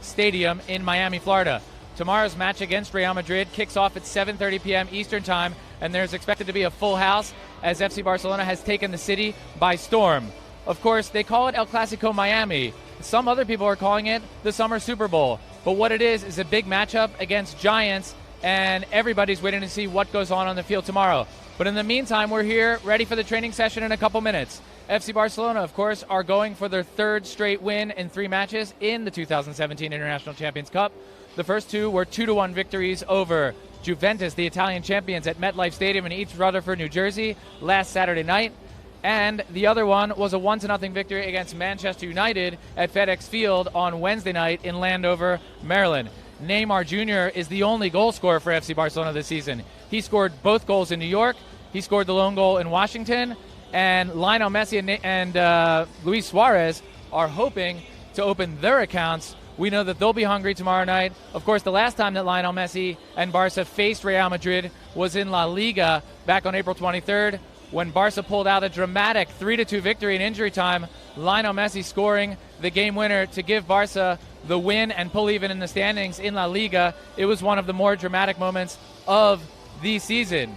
Stadium in Miami, Florida. Tomorrow's match against Real Madrid kicks off at 7:30 p.m. Eastern Time, and there's expected to be a full house as FC Barcelona has taken the city by storm. Of course, they call it El Clasico Miami. Some other people are calling it the Summer Super Bowl. But what it is a big matchup against giants, and everybody's waiting to see what goes on the field tomorrow. But in the meantime, we're here ready for the training session in a couple minutes. FC Barcelona, of course, are going for their third straight win in 3 matches in the 2017 International Champions Cup. The first 2 were 2-1 victories over Juventus, the Italian champions, at MetLife Stadium in East Rutherford, New Jersey, last Saturday night. And the other one was a 1-0 victory against Manchester United at FedEx Field on Wednesday night in Landover, Maryland. Neymar Jr. is the only goal scorer for FC Barcelona this season. He scored both goals in New York. He scored the lone goal in Washington. And Lionel Messi and Luis Suarez are hoping to open their accounts. We know that they'll be hungry tomorrow night. Of course, the last time that Lionel Messi and Barca faced Real Madrid was in La Liga back on April 23rd, when Barca pulled out a dramatic 3-2 victory in injury time. Lionel Messi scoring the game winner to give Barca the win and pull even in the standings in La Liga. It was one of the more dramatic moments of the season.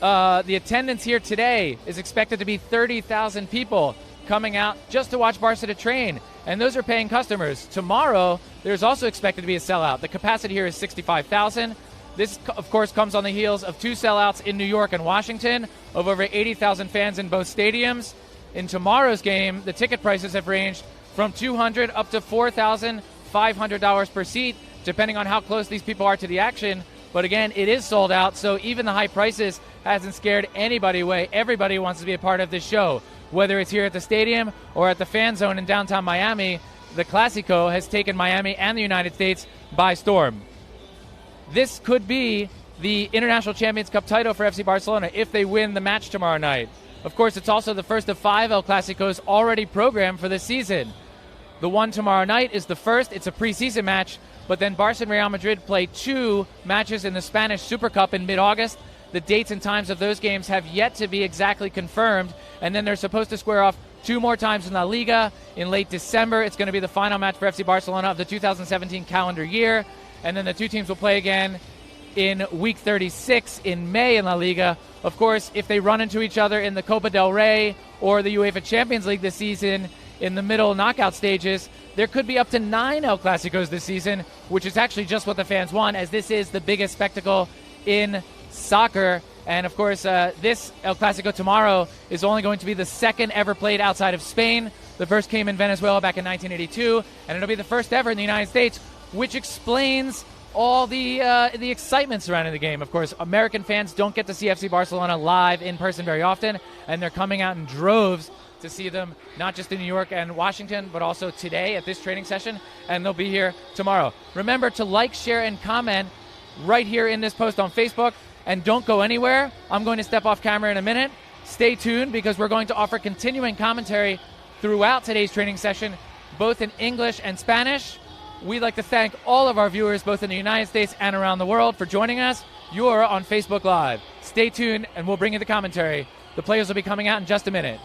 The attendance here today is expected to be 30,000 people coming out just to watch Barca to train, and those are paying customers. Tomorrow, there's also expected to be a sellout. The capacity here is 65,000. This, of course, comes on the heels of 2 sellouts in New York and Washington of over 80,000 fans in both stadiums. In tomorrow's game, the ticket prices have ranged from $200 up to $4,500 per seat, depending on how close these people are to the action. But again, it is sold out, so even the high prices hasn't scared anybody away. Everybody wants to be a part of this show. Whether it's here at the stadium or at the fan zone in downtown Miami, the Clasico has taken Miami and the United States by storm. This could be the International Champions Cup title for FC Barcelona if they win the match tomorrow night. Of course, it's also the first of 5 El Clasicos already programmed for this season. The one tomorrow night is the first. It's a preseason match, but then Barca and Real Madrid play 2 matches in the Spanish Super Cup in mid-August. The dates and times of those games have yet to be exactly confirmed, and then they're supposed to square off 2 more times in La Liga in late December. It's going to be the final match for FC Barcelona of the 2017 calendar year, and then the 2 teams will play again in week 36 in May in La Liga. Of course, if they run into each other in the Copa del Rey or the UEFA Champions League this season in the middle knockout stages, there could be up to 9 El Clasicos this season, which is actually just what the fans want, as this is the biggest spectacle in soccer. And of course, this El Clasico tomorrow is only going to be the second ever played outside of Spain. The first came in Venezuela back in 1982, and it'll be the first ever in the United States, which explains all the excitement surrounding the game. Of course, American fans don't get to see FC Barcelona live in person very often, and they're coming out in droves to see them, not just in New York and Washington, but also today at this training session, and they'll be here tomorrow. Remember to like, share, and comment right here in this post on Facebook, and don't go anywhere. I'm going to step off camera in a minute. Stay tuned, because we're going to offer continuing commentary throughout today's training session, both in English and Spanish. We'd like to thank all of our viewers, both in the United States and around the world, for joining us. You're on Facebook Live. Stay tuned, and we'll bring you the commentary. The players will be coming out in just a minute.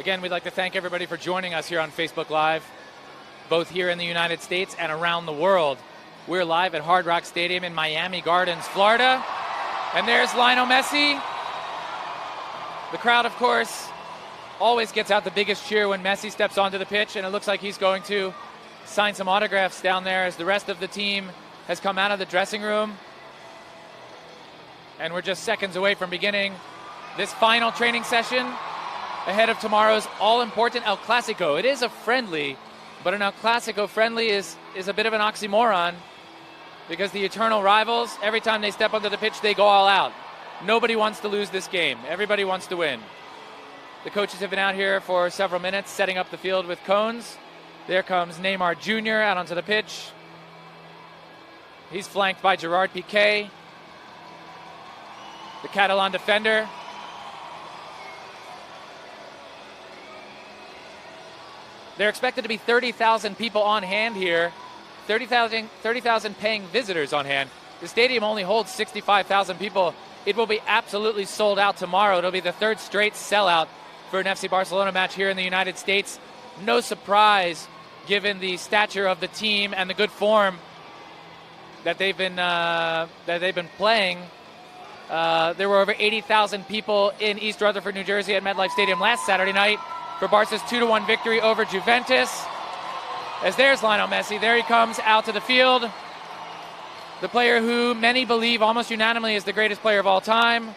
Again, we'd like to thank everybody for joining us here on Facebook Live, both here in the United States and around the world. We're live at Hard Rock Stadium in Miami Gardens, Florida. And there's Lionel Messi. The crowd, of course, always gets out the biggest cheer when Messi steps onto the pitch, and it looks like he's going to sign some autographs down there as the rest of the team has come out of the dressing room. And we're just seconds away from beginning this final training session ahead of tomorrow's all-important El Clasico. It is a friendly, but an El Clasico friendly is a bit of an oxymoron because the eternal rivals, every time they step onto the pitch, they go all out. Nobody wants to lose this game. Everybody wants to win. The coaches have been out here for several minutes setting up the field with cones. There comes Neymar Jr. out onto the pitch. He's flanked by Gerard Piqué, the Catalan defender. There are expected to be 30,000 people on hand here, 30,000 paying visitors on hand. The stadium only holds 65,000 people. It will be absolutely sold out tomorrow. It'll be the third straight sellout for an FC Barcelona match here in the United States. No surprise, given the stature of the team and the good form that they've been playing. There were over 80,000 people in East Rutherford, New Jersey at MetLife Stadium last Saturday night for Barca's 2-1 victory over Juventus. As there's Lionel Messi. There he comes out to the field. The player who many believe almost unanimously is the greatest player of all time.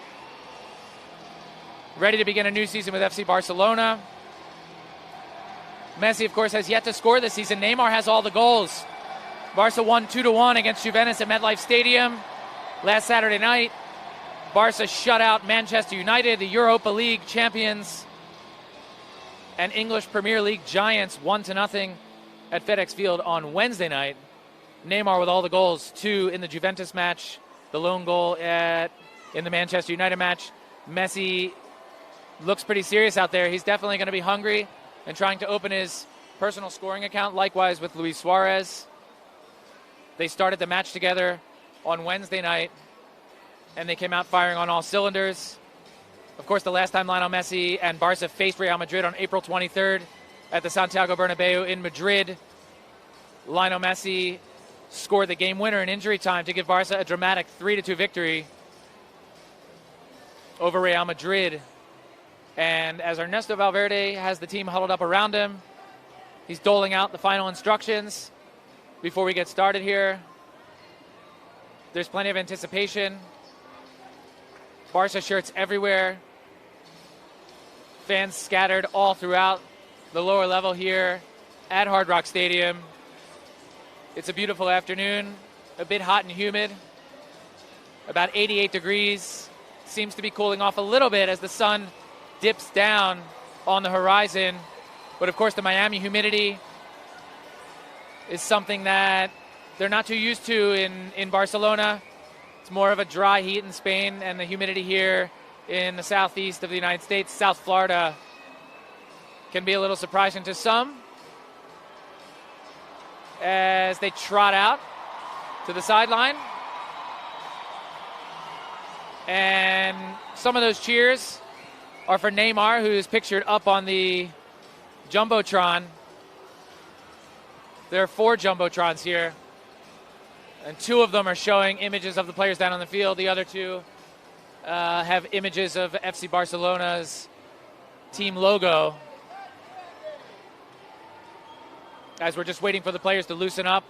Ready to begin a new season with FC Barcelona. Messi, of course, has yet to score this season. Neymar has all the goals. Barca won 2-1 against Juventus at MetLife Stadium last Saturday night. Barca shut out Manchester United, the Europa League champions, and English Premier League giants 1-0 at FedEx Field on Wednesday night. Neymar with all the goals, 2 in the Juventus match, the lone goal in the Manchester United match. Messi looks pretty serious out there. He's definitely going to be hungry and trying to open his personal scoring account, likewise with Luis Suarez. They started the match together on Wednesday night, and they came out firing on all cylinders. Of course, the last time Lionel Messi and Barca faced Real Madrid on April 23rd at the Santiago Bernabeu in Madrid, Lionel Messi scored the game winner in injury time to give Barca a dramatic 3-2 victory over Real Madrid. And as Ernesto Valverde has the team huddled up around him, he's doling out the final instructions before we get started here. There's plenty of anticipation. Barca shirts everywhere. Fans scattered all throughout the lower level here at Hard Rock Stadium. It's a beautiful afternoon, a bit hot and humid, about 88 degrees. Seems to be cooling off a little bit as the sun dips down on the horizon. But of course, the Miami humidity is something that they're not too used to in Barcelona. It's more of a dry heat in Spain, and the humidity here in the southeast of the United States, South Florida, can be a little surprising to some as they trot out to the sideline. And some of those cheers are for Neymar, who is pictured up on the Jumbotron. There are 4 Jumbotrons here, and 2 of them are showing images of the players down on the field. The other 2 have images of FC Barcelona's team logo. As we're just waiting for the players to loosen up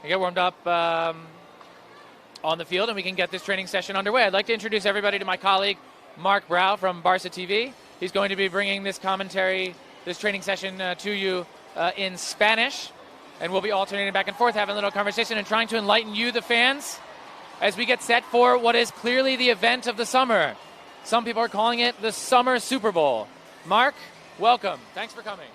and get warmed up on the field, and we can get this training session underway. I'd like to introduce everybody to my colleague, Mark Brau from Barca TV. He's going to be bringing this commentary, this training session to you in Spanish, and we'll be alternating back and forth, having a little conversation and trying to enlighten you, the fans, as we get set for what is clearly the event of the summer. Some people are calling it the Summer Super Bowl. Mark, welcome. Thanks for coming.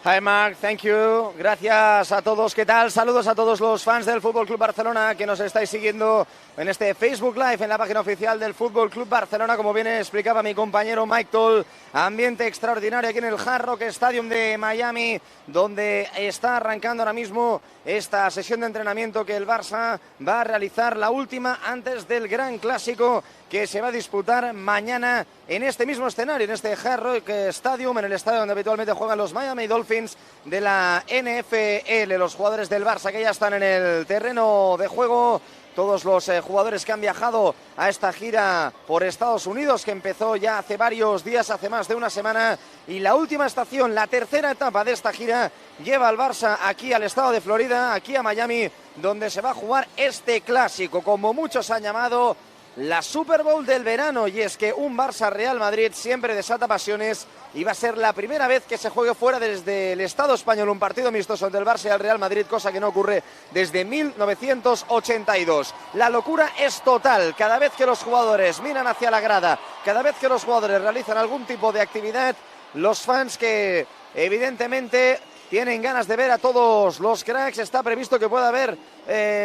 Hi Mark, thank you. Gracias a todos. ¿Qué tal? Saludos a todos los fans del Fútbol Club Barcelona que nos estáis siguiendo en este Facebook Live en la página oficial del Fútbol Club Barcelona. Como bien explicaba mi compañero Mike Toll, ambiente extraordinario aquí en el Hard Rock Stadium de Miami, donde está arrancando ahora mismo esta sesión de entrenamiento que el Barça va a realizar, la última antes del gran clásico que se va a disputar mañana en este mismo escenario, en este Hard Rock Stadium, en el estadio donde habitualmente juegan los Miami Dolphins de la NFL. Los jugadores del Barça que ya están en el terreno de juego, todos los jugadores que han viajado a esta gira por Estados Unidos, que empezó ya hace varios días, hace más de una semana, y la última estación, la tercera etapa de esta gira, lleva al Barça aquí al estado de Florida, aquí a Miami, donde se va a jugar este clásico, como muchos han llamado la Super Bowl del verano, y es que un Barça-Real Madrid siempre desata pasiones y va a ser la primera vez que se juegue fuera desde el Estado español un partido amistoso entre el Barça y el Real Madrid, cosa que no ocurre desde 1982. La locura es total, cada vez que los jugadores miran hacia la grada, cada vez que los jugadores realizan algún tipo de actividad, los fans que evidentemente tienen ganas de ver a todos los cracks. Está previsto que pueda haber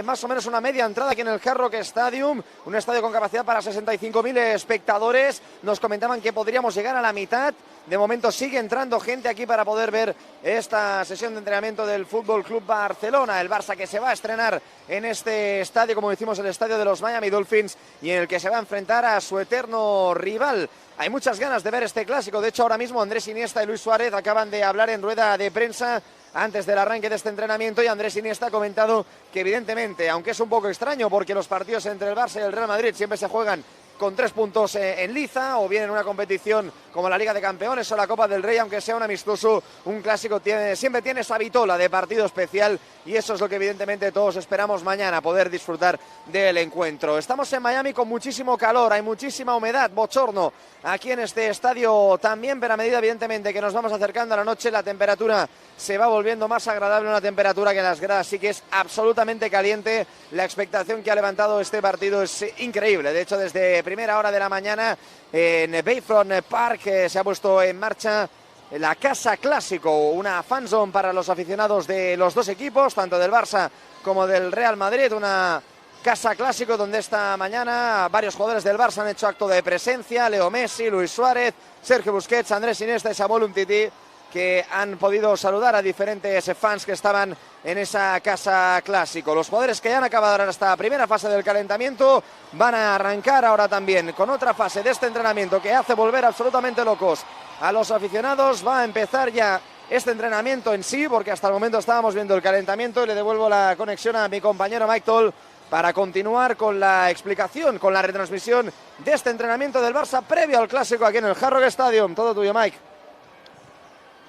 más o menos una media entrada aquí en el Hard Rock Stadium, un estadio con capacidad para 65.000 espectadores. Nos comentaban que podríamos llegar a la mitad. De momento sigue entrando gente aquí para poder ver esta sesión de entrenamiento del Fútbol Club Barcelona. El Barça que se va a estrenar en este estadio, como decimos, el estadio de los Miami Dolphins, y en el que se va a enfrentar a su eterno rival. Hay muchas ganas de ver este clásico. De hecho, ahora mismo Andrés Iniesta y Luis Suárez acaban de hablar en rueda de prensa antes del arranque de este entrenamiento, y Andrés Iniesta ha comentado que evidentemente, aunque es un poco extraño porque los partidos entre el Barça y el Real Madrid siempre se juegan con 3 puntos en liza, o bien en una competición como la Liga de Campeones o la Copa del Rey, aunque sea un amistoso, un clásico siempre tiene esa vitola de partido especial, y eso es lo que evidentemente todos esperamos mañana, poder disfrutar del encuentro. Estamos en Miami con muchísimo calor, hay muchísima humedad, bochorno aquí en este estadio también, pero a medida evidentemente que nos vamos acercando a la noche, la temperatura se va volviendo más agradable, una temperatura que en las gradas sí que es absolutamente caliente. La expectación que ha levantado este partido es increíble. De hecho, desde primera hora de la mañana en Bayfront Park se ha puesto en marcha la Casa Clásico, una fanzone para los aficionados de los dos equipos, tanto del Barça como del Real Madrid, una Casa Clásico donde esta mañana varios jugadores del Barça han hecho acto de presencia: Leo Messi, Luis Suárez, Sergio Busquets, Andrés Iniesta y Samuel Umtiti, que han podido saludar a diferentes fans que estaban en esa Casa Clásico. Los jugadores que ya han acabado esta primera fase del calentamiento van a arrancar ahora también con otra fase de este entrenamiento que hace volver absolutamente locos a los aficionados. Va a empezar ya este entrenamiento en sí, porque hasta el momento estábamos viendo el calentamiento, y le devuelvo la conexión a mi compañero Mike Toll para continuar con la explicación, con la retransmisión de este entrenamiento del Barça previo al clásico aquí en el Hard Rock Stadium. Todo tuyo, Mike.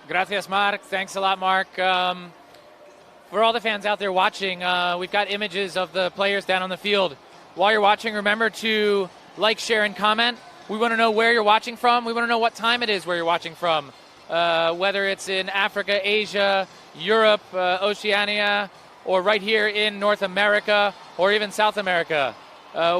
Gracias, Mark. Thanks a lot, Mark. For all the fans out there watching, we've got images of the players down on the field. While you're watching, remember to like, share, and comment. We want to know where you're watching from. We want to know what time it is where you're watching from. Whether it's in Africa, Asia, Europe, Oceania, or right here in North America, or even South America.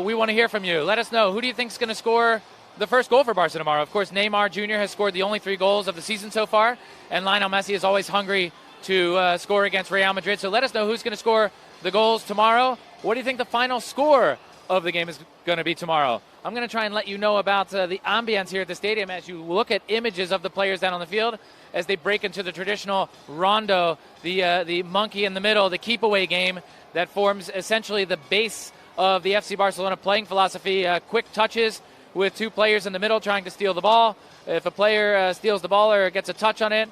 We want to hear from you. Let us know. Who do you think is going to score the first goal for Barca tomorrow? Of course, Neymar Jr. has scored the only 3 goals of the season so far, and Lionel Messi is always hungry to score against Real Madrid. So let us know who's going to score the goals tomorrow. What do you think the final score of the game is going to be tomorrow? I'm going to try and let you know about the ambience here at the stadium as you look at images of the players down on the field as they break into the traditional Rondo, the monkey in the middle, the keep-away game that forms essentially the base of the FC Barcelona playing philosophy. Quick touches with 2 players in the middle trying to steal the ball. If a player steals the ball or gets a touch on it,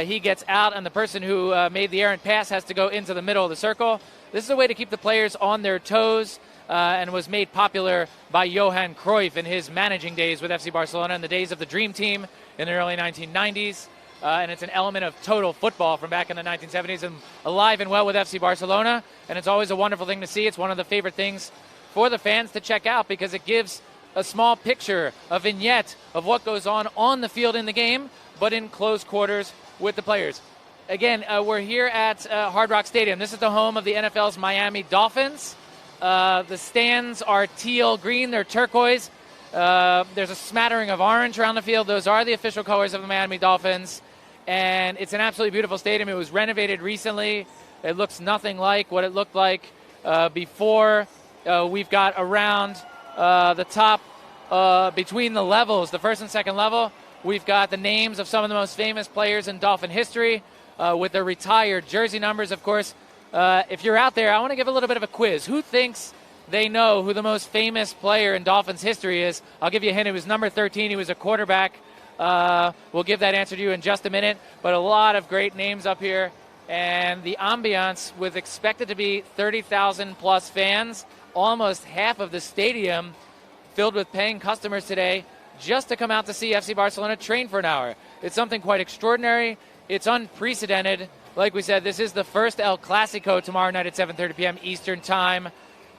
he gets out, and the person who made the errant pass has to go into the middle of the circle. This is a way to keep the players on their toes, and was made popular by Johan Cruyff in his managing days with FC Barcelona in the days of the Dream Team in the early 1990s. And it's an element of total football from back in the 1970s, and alive and well with FC Barcelona. And it's always a wonderful thing to see. It's one of the favorite things for the fans to check out because it gives a small picture, a vignette of what goes on the field in the game, but in close quarters with the players. Again, we're here at Hard Rock Stadium. This is the home of the NFL's Miami Dolphins. The stands are teal green, they're turquoise. There's a smattering of orange around the field. Those are the official colors of the Miami Dolphins. And it's an absolutely beautiful stadium. It was renovated recently. It looks nothing like what it looked like before. We've got around the top, between the levels, the first and second level, we've got the names of some of the most famous players in Dolphin history with their retired jersey numbers. Of course, if you're out there, I want to give a little bit of a quiz. Who thinks they know who the most famous player in Dolphins history is. I'll give you a hint. It was number 13. He was a quarterback. We'll give that answer to you in just a minute. But a lot of great names up here. And the ambiance with expected to be 30,000 plus fans, almost half of the stadium filled with paying customers today just to come out to see FC Barcelona train for an hour. It's something quite extraordinary. It's unprecedented. Like we said, this is the first El Clasico tomorrow night at 7:30 p.m. Eastern Time.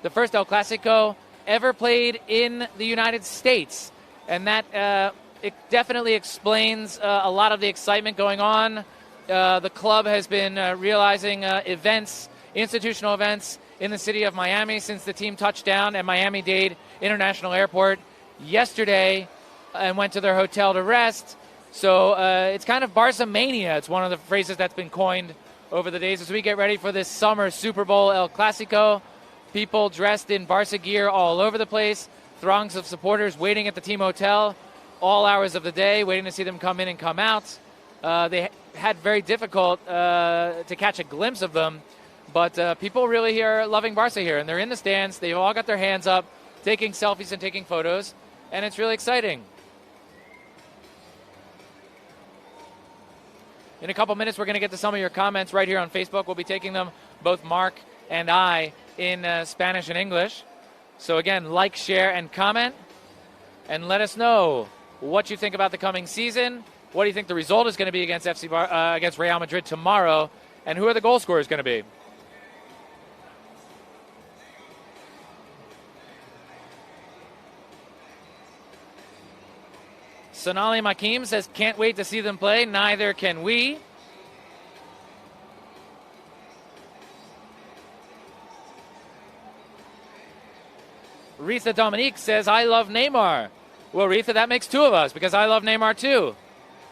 The first El Clasico ever played in the United States. And that it definitely explains a lot of the excitement going on. The club has been realizing events, institutional events, in the city of Miami since the team touched down at Miami-Dade International Airport yesterday and went to their hotel to rest. So it's kind of Barca mania. It's one of the phrases that's been coined over the days as we get ready for this summer Super Bowl El Clasico. People dressed in Barca gear all over the place. Throngs of supporters waiting at the team hotel all hours of the day, waiting to see them come in and come out. They had very difficult to catch a glimpse of them. But people really here are loving Barca here, and they're in the stands. They've all got their hands up, taking selfies and taking photos, and it's really exciting. In a couple minutes, we're going to get to some of your comments right here on Facebook. We'll be taking them, both Mark and I, in Spanish and English. So again, like, share, and comment, and let us know what you think about the coming season. What do you think the result is going to be against against Real Madrid tomorrow, and who are the goal scorers going to be? Sonali Makim says, can't wait to see them play. Neither can we. Retha Dominique says, I love Neymar. Well, Retha, that makes two of us because I love Neymar too.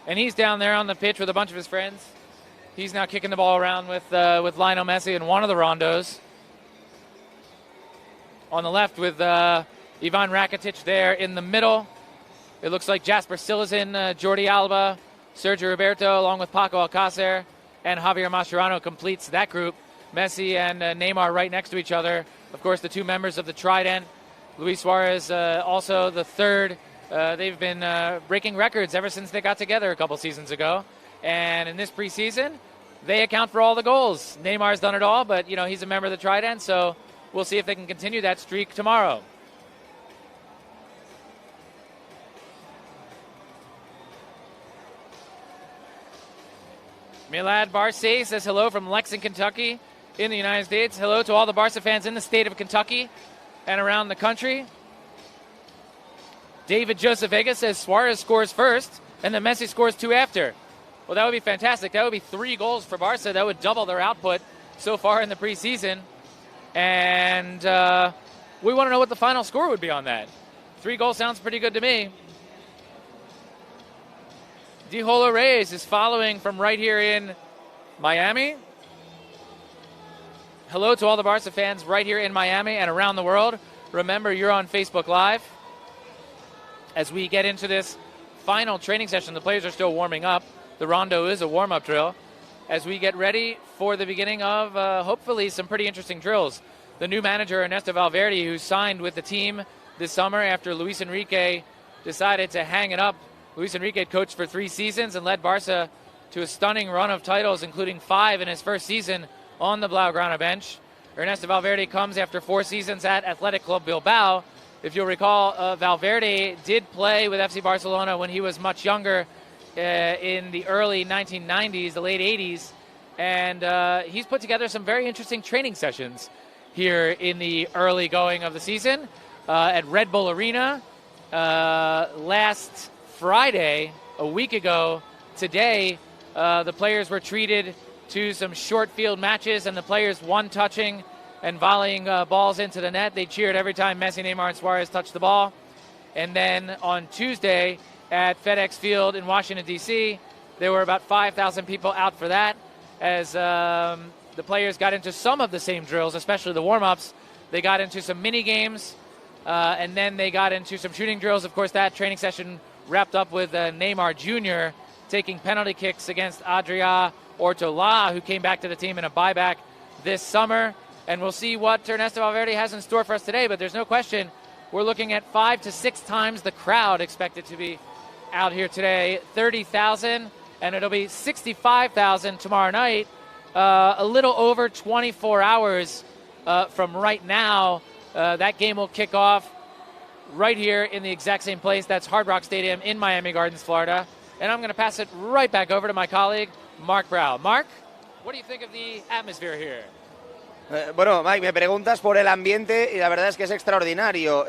And he's down there on the pitch with a bunch of his friends. He's now kicking the ball around with Lionel Messi and one of the Rondos. On the left with Ivan Rakitic there in the middle. It looks like Jasper Cillizin, Jordi Alba, Sergio Roberto, along with Paco Alcácer, and Javier Mascherano completes that group. Messi and Neymar right next to each other. Of course, the two members of the Trident. Luis Suarez also the third. They've been breaking records ever since they got together a couple seasons ago. And in this preseason, they account for all the goals. Neymar's done it all, but he's a member of the Trident, so we'll see if they can continue that streak tomorrow. Milad Barce says hello from Lexington, Kentucky in the United States. Hello to all the Barca fans in the state of Kentucky and around the country. David Joseph Vega says Suarez scores first and then Messi scores two after. Well, that would be fantastic. That would be 3 goals for Barca. That would double their output so far in the preseason. And we want to know what the final score would be on that. 3 goals sounds pretty good to me. Dijolo Reyes is following from right here in Miami. Hello to all the Barca fans right here in Miami and around the world. Remember, you're on Facebook Live. As we get into this final training session, the players are still warming up. The Rondo is a warm-up drill. As we get ready for the beginning of, hopefully, some pretty interesting drills. The new manager, Ernesto Valverde, who signed with the team this summer after Luis Enrique decided to hang it up. Luis Enrique coached for 3 seasons and led Barca to a stunning run of titles, including 5 in his first season on the Blaugrana bench. Ernesto Valverde comes after 4 seasons at Athletic Club Bilbao. If you'll recall, Valverde did play with FC Barcelona when he was much younger in the early 1990s, the late 80s. And he's put together some very interesting training sessions here in the early going of the season at Red Bull Arena. Last Friday, a week ago today, the players were treated to some short field matches, and the players one-touching and volleying balls into the net. They cheered every time Messi, Neymar, and Suarez touched the ball. And then on Tuesday at FedEx Field in Washington, D.C., there were about 5,000 people out for that as the players got into some of the same drills, especially the warm-ups. They got into some mini-games, and then they got into some shooting drills. Of course, that training session wrapped up with Neymar Jr. taking penalty kicks against Adria Ortola, who came back to the team in a buyback this summer. and we'll see what Ernesto Valverde has in store for us today. But there's no question we're looking at 5 to 6 times the crowd expected to be out here today. 30,000, and it'll be 65,000 tomorrow night. A little over 24 hours from right now. That game will kick off right here in the exact same place. That's Hard Rock Stadium in Miami Gardens, Florida. And I'm going to pass it right back over to my colleague, Mark Brow. Mark, what do you think of the atmosphere here? Bueno, Mike, me preguntas por el ambiente y la verdad es que es extraordinario,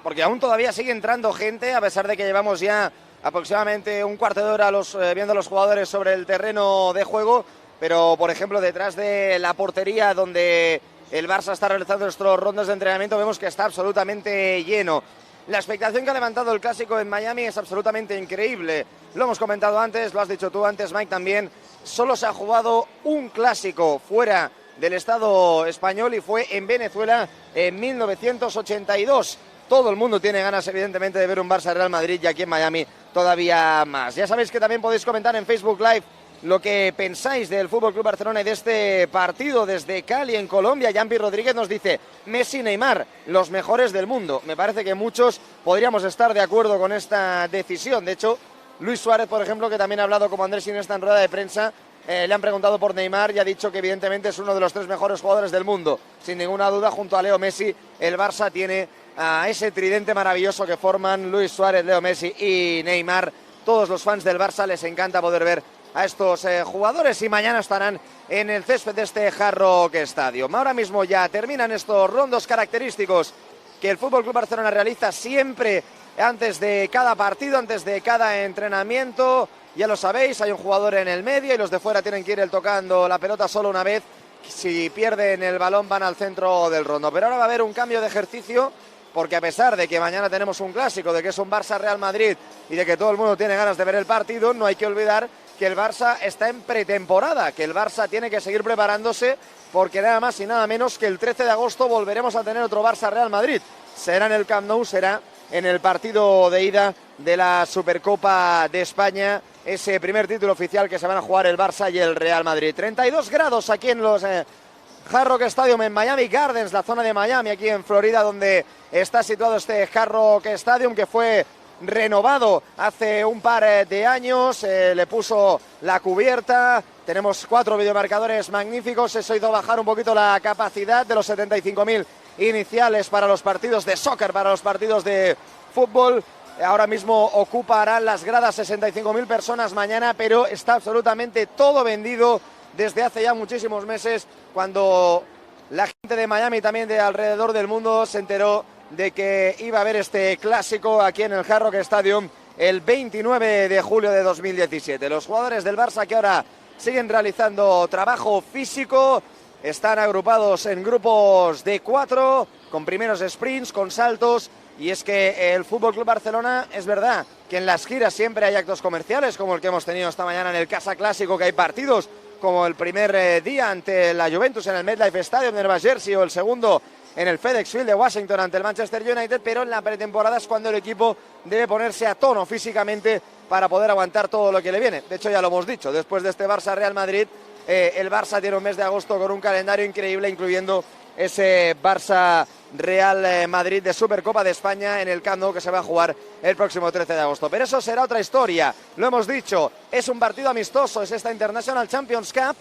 porque aún todavía sigue entrando gente, a pesar de que llevamos ya aproximadamente un cuarto de hora viendo a los jugadores sobre el terreno de juego, pero por ejemplo detrás de la portería donde el Barça está realizando nuestros rondas de entrenamiento vemos que está absolutamente lleno. La expectación que ha levantado el Clásico en Miami es absolutamente increíble. Lo hemos comentado antes, lo has dicho tú antes, Mike, también. Solo se ha jugado un Clásico fuera del Estado español y fue en Venezuela en 1982. Todo el mundo tiene ganas, evidentemente, de ver un Barça-Real Madrid y aquí en Miami todavía más. Ya sabéis que también podéis comentar en Facebook Live lo que pensáis del Fútbol Club Barcelona y de este partido desde Cali, en Colombia. Yampi Rodríguez nos dice: Messi y Neymar, los mejores del mundo. Me parece que muchos podríamos estar de acuerdo con esta decisión. De hecho, Luis Suárez, por ejemplo, que también ha hablado como Andrés Iniesta en rueda de prensa, le han preguntado por Neymar y ha dicho que evidentemente es uno de los 3 mejores jugadores del mundo. Sin ninguna duda, junto a Leo Messi, el Barça tiene a ese tridente maravilloso que forman Luis Suárez, Leo Messi y Neymar. Todos los fans del Barça les encanta poder ver a estos jugadores y mañana estarán en el césped de este Hard Rock Stadium. Ahora mismo ya terminan estos rondos característicos que el FC Barcelona realiza siempre antes de cada partido, antes de cada entrenamiento. Ya lo sabéis, hay un jugador en el medio y los de fuera tienen que ir tocando la pelota solo una vez. Si pierden el balón van al centro del rondo. Pero ahora va a haber un cambio de ejercicio, porque a pesar de que mañana tenemos un clásico, de que es un Barça-Real Madrid y de que todo el mundo tiene ganas de ver el partido, no hay que olvidar que el Barça está en pretemporada, que el Barça tiene que seguir preparándose, porque nada más y nada menos que el 13 de agosto volveremos a tener otro Barça-Real Madrid. Será en el Camp Nou, será en el partido de ida de la Supercopa de España, ese primer título oficial que se van a jugar el Barça y el Real Madrid. 32 grados aquí en los Hard Rock Stadium en Miami Gardens, la zona de Miami, aquí en Florida, donde está situado este Hard Rock Stadium, que fue renovado hace un par de años, le puso la cubierta, tenemos 4 videomarcadores magníficos, eso hizo bajar un poquito la capacidad de los 75.000 iniciales para los partidos de soccer, para los partidos de fútbol. Ahora mismo ocuparán las gradas 65.000 personas mañana, pero está absolutamente todo vendido desde hace ya muchísimos meses, cuando la gente de Miami y también de alrededor del mundo se enteró de que iba a haber este clásico aquí en el Hard Rock Stadium el 29 de julio de 2017. Los jugadores del Barça, que ahora siguen realizando trabajo físico, están agrupados en grupos de 4, con primeros sprints, con saltos. Y es que el FC Barcelona, es verdad que en las giras siempre hay actos comerciales, como el que hemos tenido esta mañana en el Casa Clásico, que hay partidos como el primer día ante la Juventus en el MetLife Stadium de Nueva Jersey, o el segundo en el FedEx Field de Washington ante el Manchester United, pero en la pretemporada es cuando el equipo debe ponerse a tono físicamente para poder aguantar todo lo que le viene. De hecho, ya lo hemos dicho, después de este Barça-Real Madrid, el Barça tiene un mes de agosto con un calendario increíble, incluyendo ese Barça-Real Madrid de Supercopa de España en el Camp Nou, que se va a jugar el próximo 13 de agosto. Pero eso será otra historia, lo hemos dicho, es un partido amistoso, es esta International Champions Cup,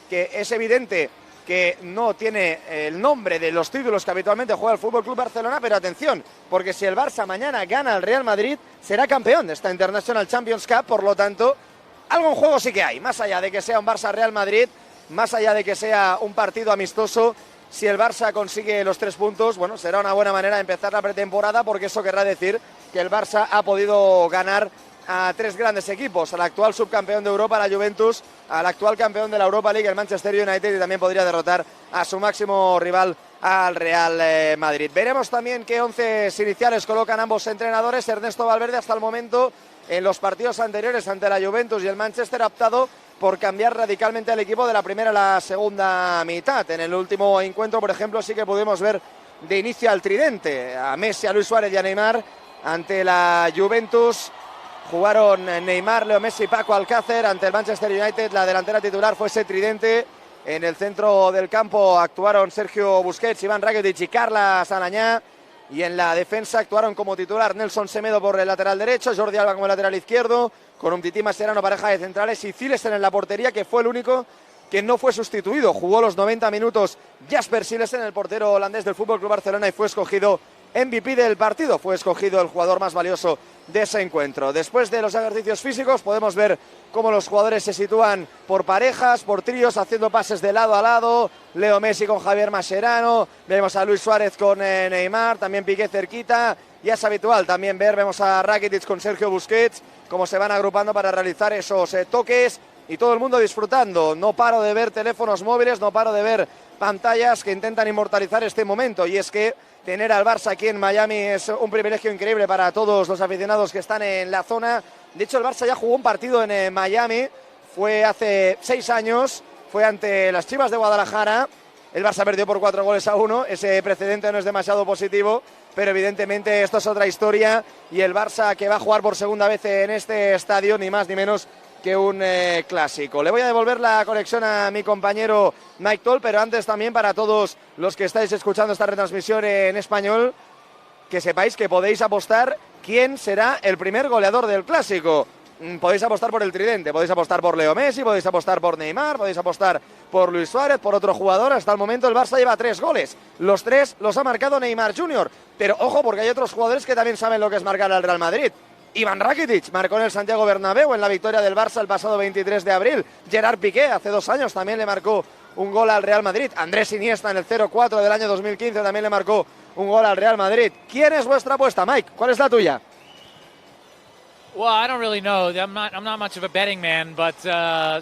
que es evidente que no tiene el nombre de los títulos que habitualmente juega el FC Barcelona, pero atención, porque si el Barça mañana gana al Real Madrid, será campeón de esta International Champions Cup. Por lo tanto, algo en juego sí que hay, más allá de que sea un Barça-Real Madrid, más allá de que sea un partido amistoso. Si el Barça consigue los 3 puntos, bueno, será una buena manera de empezar la pretemporada, porque eso querrá decir que el Barça ha podido ganar a 3 grandes equipos, al actual subcampeón de Europa, la Juventus, al actual campeón de la Europa League, el Manchester United, y también podría derrotar a su máximo rival, al Real Madrid. Veremos también qué 11 iniciales colocan ambos entrenadores. Ernesto Valverde, hasta el momento, en los partidos anteriores ante la Juventus y el Manchester, ha optado por cambiar radicalmente al equipo de la primera a la segunda mitad. En el último encuentro, por ejemplo, sí que pudimos ver de inicio al tridente, a Messi, a Luis Suárez y a Neymar. Ante la Juventus jugaron Neymar, Leo Messi y Paco Alcácer. Ante el Manchester United, la delantera titular fue ese tridente En el centro del campo actuaron Sergio Busquets, Iván Rakitic y Carles Alañá. Y en la defensa actuaron como titular Nelson Semedo por el lateral derecho, Jordi Alba como lateral izquierdo, con Umtiti Mascherano pareja de centrales y Silesen en la portería, que fue el único que no fue sustituido. Jugó los 90 minutos Jasper Silesen, el portero holandés del FC Barcelona, y fue escogido MVP del partido. Fue escogido el jugador más valioso de ese encuentro. Después de los ejercicios físicos podemos ver cómo los jugadores se sitúan por parejas, por tríos, haciendo pases de lado a lado. Leo Messi con Javier Mascherano, vemos a Luis Suárez con Neymar, también Piqué cerquita. Ya es habitual también vemos a Rakitic con Sergio Busquets, cómo se van agrupando para realizar esos toques, y todo el mundo disfrutando. No paro de ver teléfonos móviles, no paro de ver pantallas que intentan inmortalizar este momento, y es que tener al Barça aquí en Miami es un privilegio increíble para todos los aficionados que están en la zona. De hecho, el Barça ya jugó un partido en Miami, fue hace 6 años, fue ante las Chivas de Guadalajara. El Barça perdió por 4-1, ese precedente no es demasiado positivo, pero evidentemente esto es otra historia, y el Barça que va a jugar por segunda vez en este estadio, ni más ni menos que un clásico. Le voy a devolver la conexión a mi compañero Mike Toll, pero antes también para todos los que estáis escuchando esta retransmisión en español, que sepáis que podéis apostar quién será el primer goleador del clásico. Podéis apostar por el tridente, podéis apostar por Leo Messi, podéis apostar por Neymar, podéis apostar por Luis Suárez, por otro jugador. Hasta el momento el Barça lleva 3 goles, los 3 los ha marcado Neymar Jr., pero ojo, porque hay otros jugadores que también saben lo que es marcar al Real Madrid. Iván Rakitic marcó en el Santiago Bernabéu en la victoria del Barça el pasado 23 de abril. Gerard Piqué hace 2 años también le marcó un gol al Real Madrid. Andrés Iniesta en el 0-4 del año 2015 también le marcó un gol al Real Madrid. ¿Quién es vuestra apuesta, Mike? ¿Cuál es la tuya? Well, I don't really know. I'm not much of a betting man, but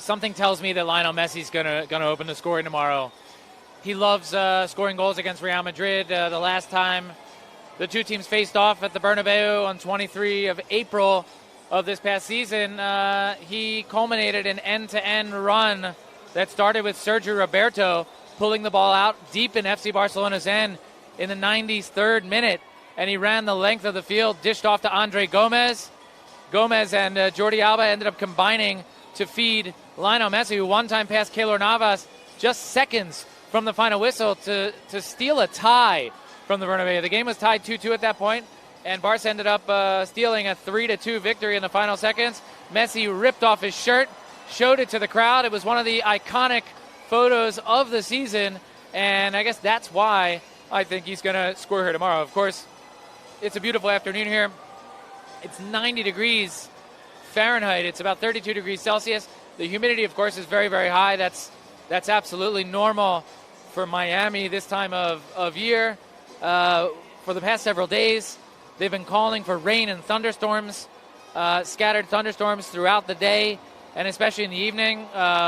something tells me that Lionel Messi's gonna open the scoring tomorrow. He loves scoring goals against Real Madrid. The last time the two teams faced off at the Bernabeu on 23 of April of this past season, he culminated an end-to-end run that started with Sergio Roberto pulling the ball out deep in FC Barcelona's end in the 93rd minute, and he ran the length of the field, dished off to Andre Gomez. Gomez and Jordi Alba ended up combining to feed Lionel Messi, who one time passed Keylor Navas just seconds from the final whistle to steal a tie from the Bernabeu. The game was tied 2-2 at that point, and Barca ended up stealing a 3-2 victory in the final seconds. Messi ripped off his shirt, showed it to the crowd. It was one of the iconic photos of the season, and I guess that's why I think he's going to score here tomorrow. Of course, it's a beautiful afternoon here. It's 90 degrees Fahrenheit. It's about 32 degrees Celsius. The humidity, of course, is very, very high. That's absolutely normal for Miami this time of year. For the past several days, they've been calling for rain and thunderstorms, scattered thunderstorms throughout the day, and especially in the evening,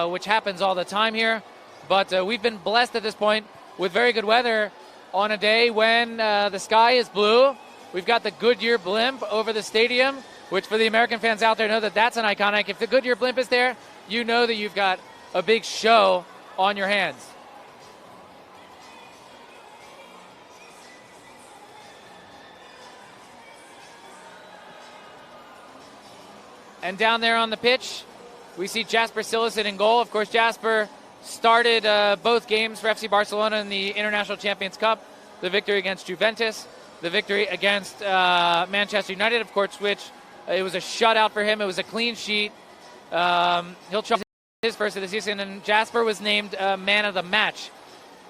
which happens all the time here. But we've been blessed at this point with very good weather on a day when the sky is blue. We've got the Goodyear blimp over the stadium, which for the American fans out there know that that's an iconic. If the Goodyear blimp is there, you know that you've got a big show on your hands. And down there on the pitch, we see Jasper Silesen in goal. Of course, Jasper started both games for FC Barcelona in the International Champions Cup, the victory against Juventus, the victory against Manchester United, of course, which it was a shutout for him. It was a clean sheet. He'll try his first of the season, and Jasper was named man of the match.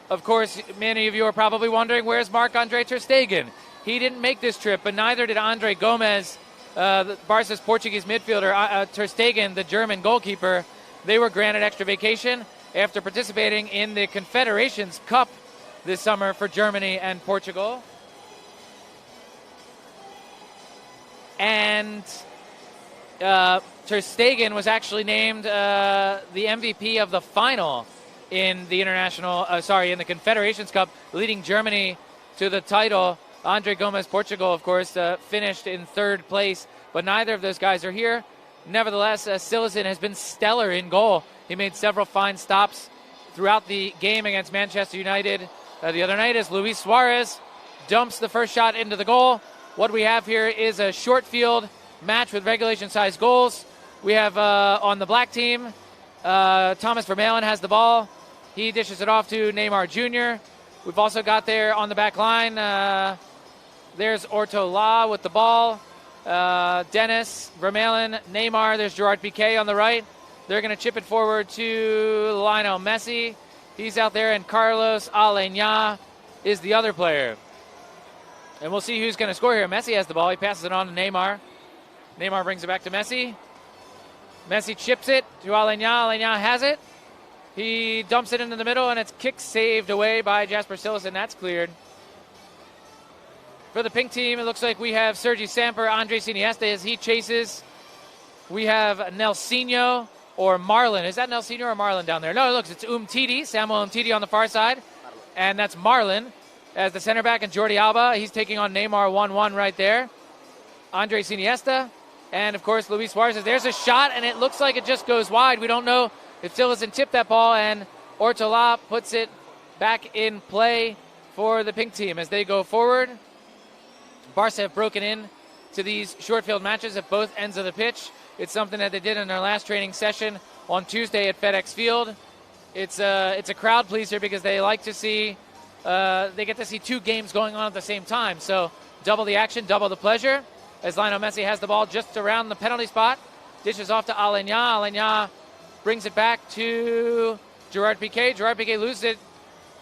Of course, many of you are probably wondering, where's Marc-Andre ter Stegen? He didn't make this trip, but neither did Andre Gomez, Barca's Portuguese midfielder. Ter Stegen, the German goalkeeper, they were granted extra vacation after participating in the Confederations Cup this summer for Germany and Portugal. And Ter Stegen was actually named the MVP of the final in the in the Confederations Cup, leading Germany to the title. Andre Gomez, Portugal, of course, finished in 3rd place, but neither of those guys are here. Nevertheless, Silesen has been stellar in goal. He made several fine stops throughout the game against Manchester United the other night as Luis Suarez dumps the first shot into the goal. What we have here is a short field match with regulation-sized goals. We have on the black team, Thomas Vermaelen has the ball. He dishes it off to Neymar Jr. We've also got there on the back line, there's Ortola with the ball. Dennis, Vermaelen, Neymar. There's Gerard Piqué on the right. They're going to chip it forward to Lionel Messi. He's out there, and Carlos Aleñá is the other player. And we'll see who's going to score here. Messi has the ball. He passes it on to Neymar. Neymar brings it back to Messi. Messi chips it to Aleñá. Aleñá has it. He dumps it into the middle, and it's kick saved away by Jasper Cillessen. That's cleared. For the pink team, it looks like we have Sergi Samper, Andres Iniesta as he chases. We have Nelsinho or Marlon. Is that Nelsinho or Marlon down there? No, it's Umtiti, Samuel Umtiti on the far side. And that's Marlon as the center back, and Jordi Alba. He's taking on Neymar 1-1 right there. Andres Iniesta. And, of course, Luis Suarez. There's a shot, and it looks like it just goes wide. We don't know if Cillessen tipped that ball, and Ortola puts it back in play for the pink team as they go forward. Barca have broken in to these short field matches at both ends of the pitch. It's something that they did in their last training session on Tuesday at FedEx Field. It's a crowd pleaser because they like to see they get to see two games going on at the same time. So double the action, double the pleasure. As Lionel Messi has the ball just around the penalty spot, dishes off to Aleñá. Aleñá brings it back to Gerard Piqué. Gerard Piqué loses it.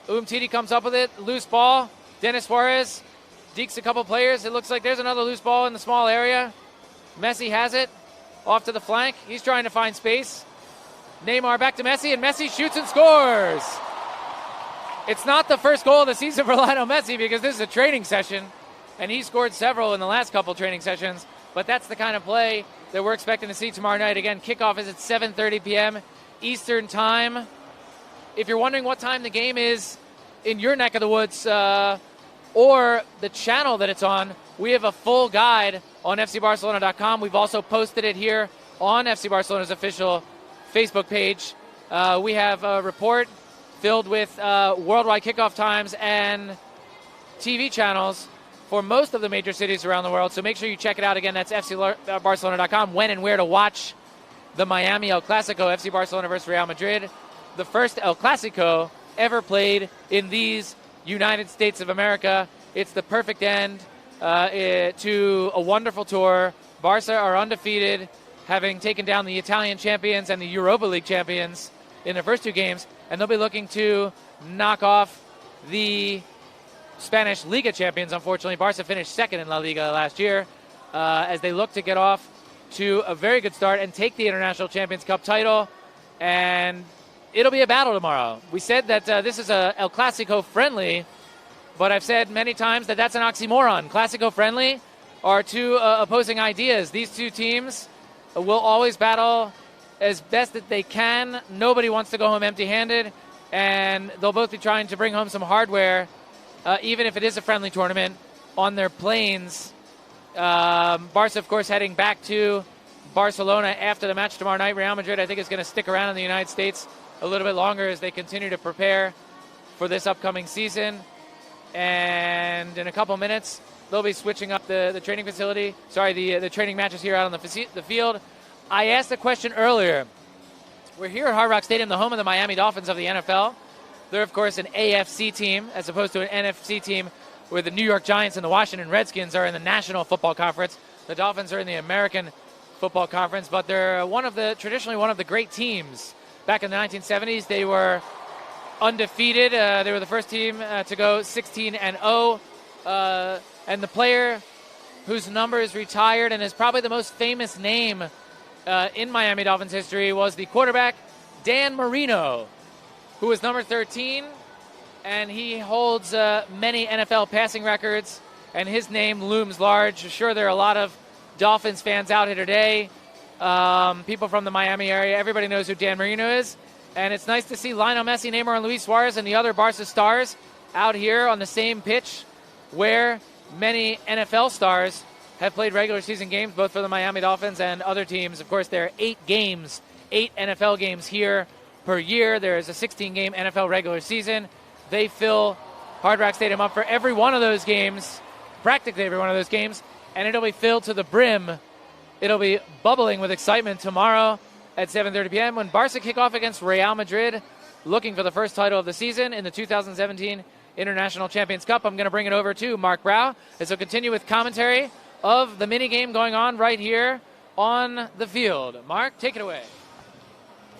Umtiti comes up with it. Loose ball. Denis Suarez dekes a couple players. It looks like there's another loose ball in the small area. Messi has it. Off to the flank. He's trying to find space. Neymar back to Messi, and Messi shoots and scores. It's not the first goal of the season for Lionel Messi because this is a training session, and he scored several in the last couple training sessions. But that's the kind of play that we're expecting to see tomorrow night. Again, kickoff is at 7:30 p.m. Eastern Time. If you're wondering what time the game is in your neck of the woods or the channel that it's on, we have a full guide on FCBarcelona.com. We've also posted it here on FC Barcelona's official Facebook page. We have a report filled with worldwide kickoff times and TV channels for most of the major cities around the world. So make sure you check it out. Again, that's FCBarcelona.com. When and where to watch the Miami El Clasico, FC Barcelona versus Real Madrid. The first El Clasico ever played in these United States of America. It's the perfect end to a wonderful tour. Barca are undefeated, having taken down the Italian champions and the Europa League champions in their first two games, and they'll be looking to knock off the Spanish Liga champions. Unfortunately, Barca finished second in La Liga last year as they look to get off to a very good start and take the International Champions Cup title, and it'll be a battle tomorrow. We said that this is a El Clasico friendly, but I've said many times that that's an oxymoron. Clasico friendly are two opposing ideas. These two teams will always battle as best that they can. Nobody wants to go home empty-handed, and they'll both be trying to bring home some hardware, even if it is a friendly tournament, on their planes. Barca, of course, heading back to Barcelona after the match tomorrow night. Real Madrid, I think, is going to stick around in the United States a little bit longer as they continue to prepare for this upcoming season. And in a couple minutes, they'll be switching up the training facility. The training matches here out on the field. I asked a question earlier. We're here at Hard Rock Stadium, the home of the Miami Dolphins of the NFL. They're, of course, an AFC team as opposed to an NFC team where the New York Giants and the Washington Redskins are in the National Football Conference. The Dolphins are in the American Football Conference, but they're traditionally one of the great teams. Back in the 1970s, they were undefeated. They were the first team to go 16-0. And the player whose number is retired and is probably the most famous name in Miami Dolphins history was the quarterback, Dan Marino, who was number 13, and he holds many NFL passing records, and his name looms large. Sure, there are a lot of Dolphins fans out here today, people from the Miami area. Everybody knows who Dan Marino is, and it's nice to see Lionel Messi, Neymar, and Luis Suarez and the other Barca stars out here on the same pitch where many NFL stars have played regular season games, both for the Miami Dolphins and other teams. Of course, there are 8 NFL games here per year. There is a 16-game NFL regular season. They fill Hard Rock Stadium up for every one of those games, practically every one of those games, and it'll be filled to the brim. It'll be bubbling with excitement tomorrow at 7:30 p.m. when Barca kick off against Real Madrid looking for the first title of the season in the 2017 International Champions Cup. I'm going to bring it over to Mark Brau as he'll continue with commentary of the mini game going on right here on the field. Mark, take it away.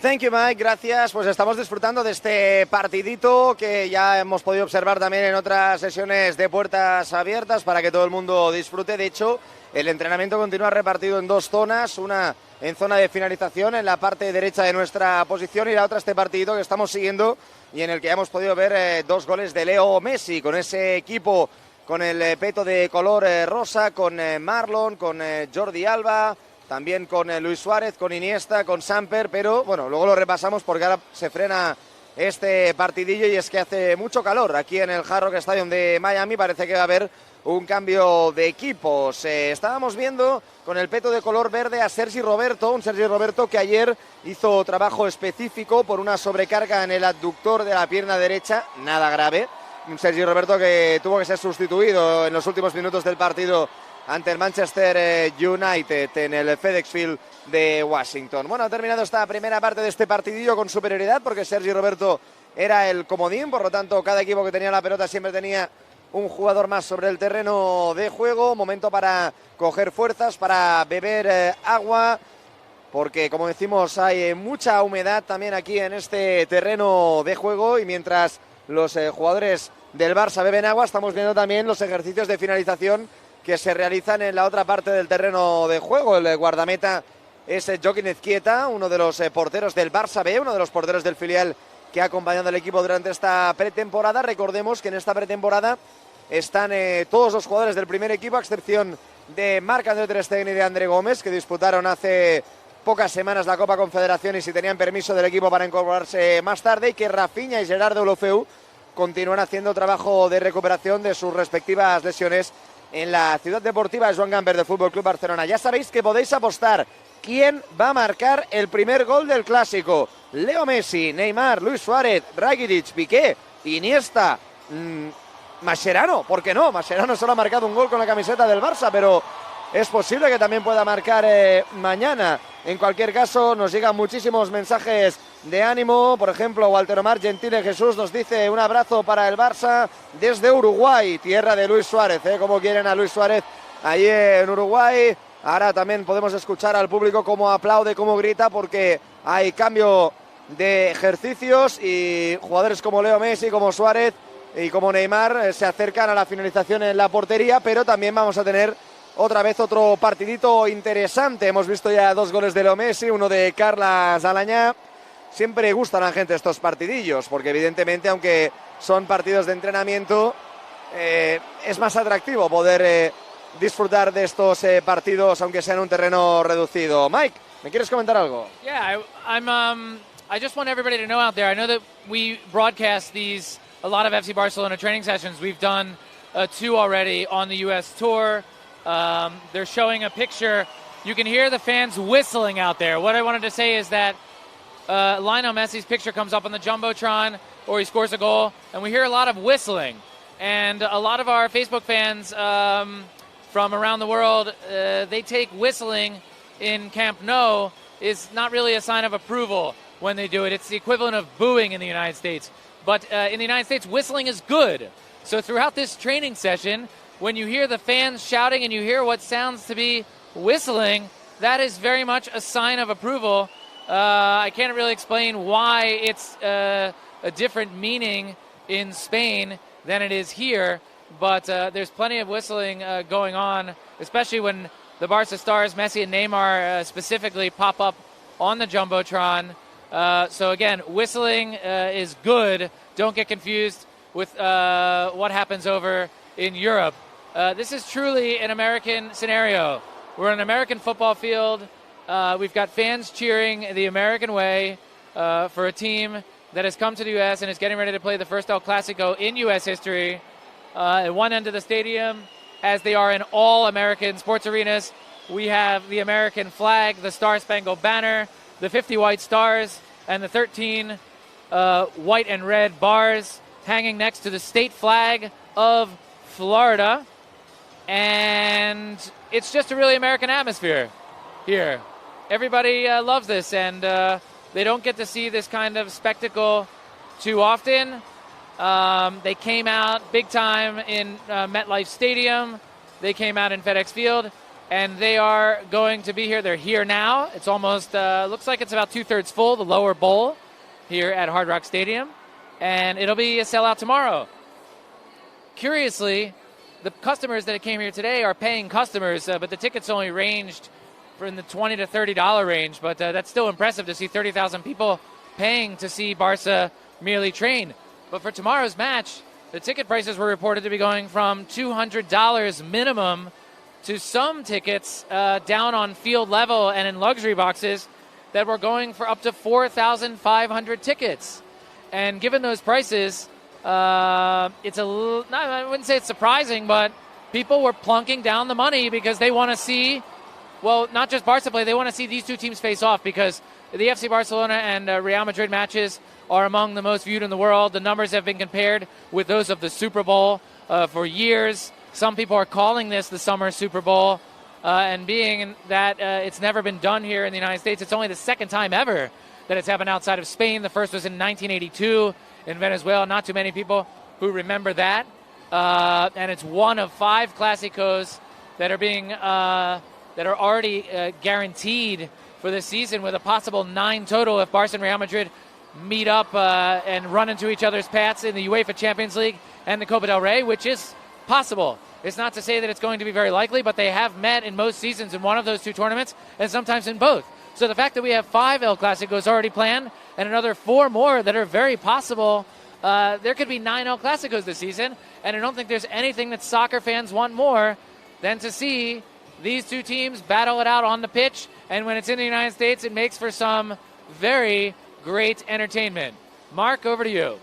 Thank you, Mike, gracias. Pues estamos disfrutando de este partidito que ya hemos podido observar también en otras sesiones de puertas abiertas para que todo el mundo disfrute. De hecho, el entrenamiento continúa repartido en dos zonas, una en zona de finalización en la parte derecha de nuestra posición y la otra este partidito que estamos siguiendo y en el que ya hemos podido ver dos goles de Leo Messi con ese equipo con el peto de color rosa, con Marlon, con Jordi Alba, también con Luis Suárez, con Iniesta, con Samper, pero bueno, luego lo repasamos porque ahora se frena este partidillo y es que hace mucho calor aquí en el Hard Rock Stadium de Miami. Parece que va a haber un cambio de equipos. Estábamos viendo con el peto de color verde a Sergi Roberto, un Sergi Roberto que ayer hizo trabajo específico por una sobrecarga en el adductor de la pierna derecha, nada grave. Un Sergi Roberto que tuvo que ser sustituido en los últimos minutos del partido ante el Manchester United en el FedEx Field de Washington. Bueno, ha terminado esta primera parte de este partidillo con superioridad porque Sergi Roberto era el comodín, por lo tanto cada equipo que tenía la pelota siempre tenía un jugador más sobre el terreno de juego. Momento para coger fuerzas, para beber agua, porque como decimos hay mucha humedad también aquí en este terreno de juego y mientras los jugadores del Barça beben agua estamos viendo también los ejercicios de finalización que se realizan en la otra parte del terreno de juego. El guardameta es Joaquín Ezquieta, uno de los porteros del Barça B, uno de los porteros del filial que ha acompañado al equipo durante esta pretemporada. Recordemos que en esta pretemporada están todos los jugadores del primer equipo, a excepción de Marc-André ter Stegen y de André Gómez, que disputaron hace pocas semanas la Copa Confederaciones y tenían permiso del equipo para incorporarse más tarde, y que Rafinha y Gerard Deulofeu continúan haciendo trabajo de recuperación de sus respectivas lesiones en la ciudad deportiva Joan Gamper del Fútbol Club Barcelona. Ya sabéis que podéis apostar quién va a marcar el primer gol del Clásico. Leo Messi, Neymar, Luis Suárez, Rakitic, Piqué, Iniesta, Mascherano, ¿por qué no? Mascherano solo ha marcado un gol con la camiseta del Barça, pero es posible que también pueda marcar mañana. En cualquier caso, nos llegan muchísimos mensajes de ánimo. Por ejemplo, Walter Omar Gentile Jesús nos dice un abrazo para el Barça desde Uruguay, tierra de Luis Suárez, como quieren a Luis Suárez allí en Uruguay. Ahora también podemos escuchar al público cómo aplaude, cómo grita, porque hay cambio de ejercicios y jugadores como Leo Messi, como Suárez y como Neymar se acercan a la finalización en la portería, pero también vamos a tener otra vez otro partidito interesante. Hemos visto ya dos goles de Leo Messi, uno de Carles Alañá. Siempre gustan a la gente estos partidillos, porque evidentemente, aunque son partidos de entrenamiento, es más atractivo poder disfrutar de estos partidos, aunque sea en un terreno reducido. Mike, ¿me quieres comentar algo? Yeah, I just want everybody to know out there, I know that we broadcast a lot of FC Barcelona training sessions. We've done 2 already on the U.S. tour. They're showing a picture. You can hear the fans whistling out there. What I wanted to say is that Lionel Messi's picture comes up on the Jumbotron, or he scores a goal, and we hear a lot of whistling. And a lot of our Facebook fans from around the world, they take whistling in Camp Nou is not really a sign of approval when they do it. It's the equivalent of booing in the United States. But in the United States, whistling is good. So throughout this training session, when you hear the fans shouting and you hear what sounds to be whistling, that is very much a sign of approval. I can't really explain why it's a different meaning in Spain than it is here, but there's plenty of whistling going on, especially when the Barca stars, Messi and Neymar specifically, pop up on the Jumbotron. So again, whistling is good. Don't get confused with what happens over in Europe. This is truly an American scenario. We're on an American football field. We've got fans cheering the American way for a team that has come to the U.S. and is getting ready to play the first El Clasico in U.S. history. At one end of the stadium, as they are in all American sports arenas, we have the American flag, the Star-Spangled Banner, the 50 white stars, and the 13 white and red bars hanging next to the state flag of Florida. And it's just a really American atmosphere here. Everybody loves this, and they don't get to see this kind of spectacle too often. They came out big time in MetLife Stadium. They came out in FedEx Field, and they are going to be here. They're here now. It's almost, looks like it's about 2/3 full, the lower bowl here at Hard Rock Stadium, and it'll be a sellout tomorrow. Curiously, the customers that came here today are paying customers, but the tickets only ranged from the $20 to $30 range, but that's still impressive to see 30,000 people paying to see Barca merely train. But for tomorrow's match, the ticket prices were reported to be going from $200 minimum to some tickets down on field level and in luxury boxes that were going for up to 4,500 tickets. And given those prices, it's I wouldn't say it's surprising, but people were plunking down the money because they want to see, well, not just Barca play, they want to see these two teams face off, because the FC Barcelona and Real Madrid matches are among the most viewed in the world. The numbers have been compared with those of the Super Bowl for years. Some people are calling this the summer Super Bowl, and being that it's never been done here in the United States, it's only the second time ever that it's happened outside of Spain. The first was in 1982 in Venezuela. Not too many people who remember that. And it's one of 5 Clásicos that are being that are already guaranteed for this season, with a possible 9 total if Barca and Real Madrid meet up and run into each other's paths in the UEFA Champions League and the Copa del Rey, which is possible. It's not to say that it's going to be very likely, but they have met in most seasons in one of those 2 tournaments and sometimes in both. So the fact that we have 5 El Clásicos already planned and another 4 more that are very possible, there could be 9 El Clásicos this season, and I don't think there's anything that soccer fans want more than to see these 2 teams battle it out on the pitch. And when it's in the United States, it makes for some very great entertainment. Mark, over to you.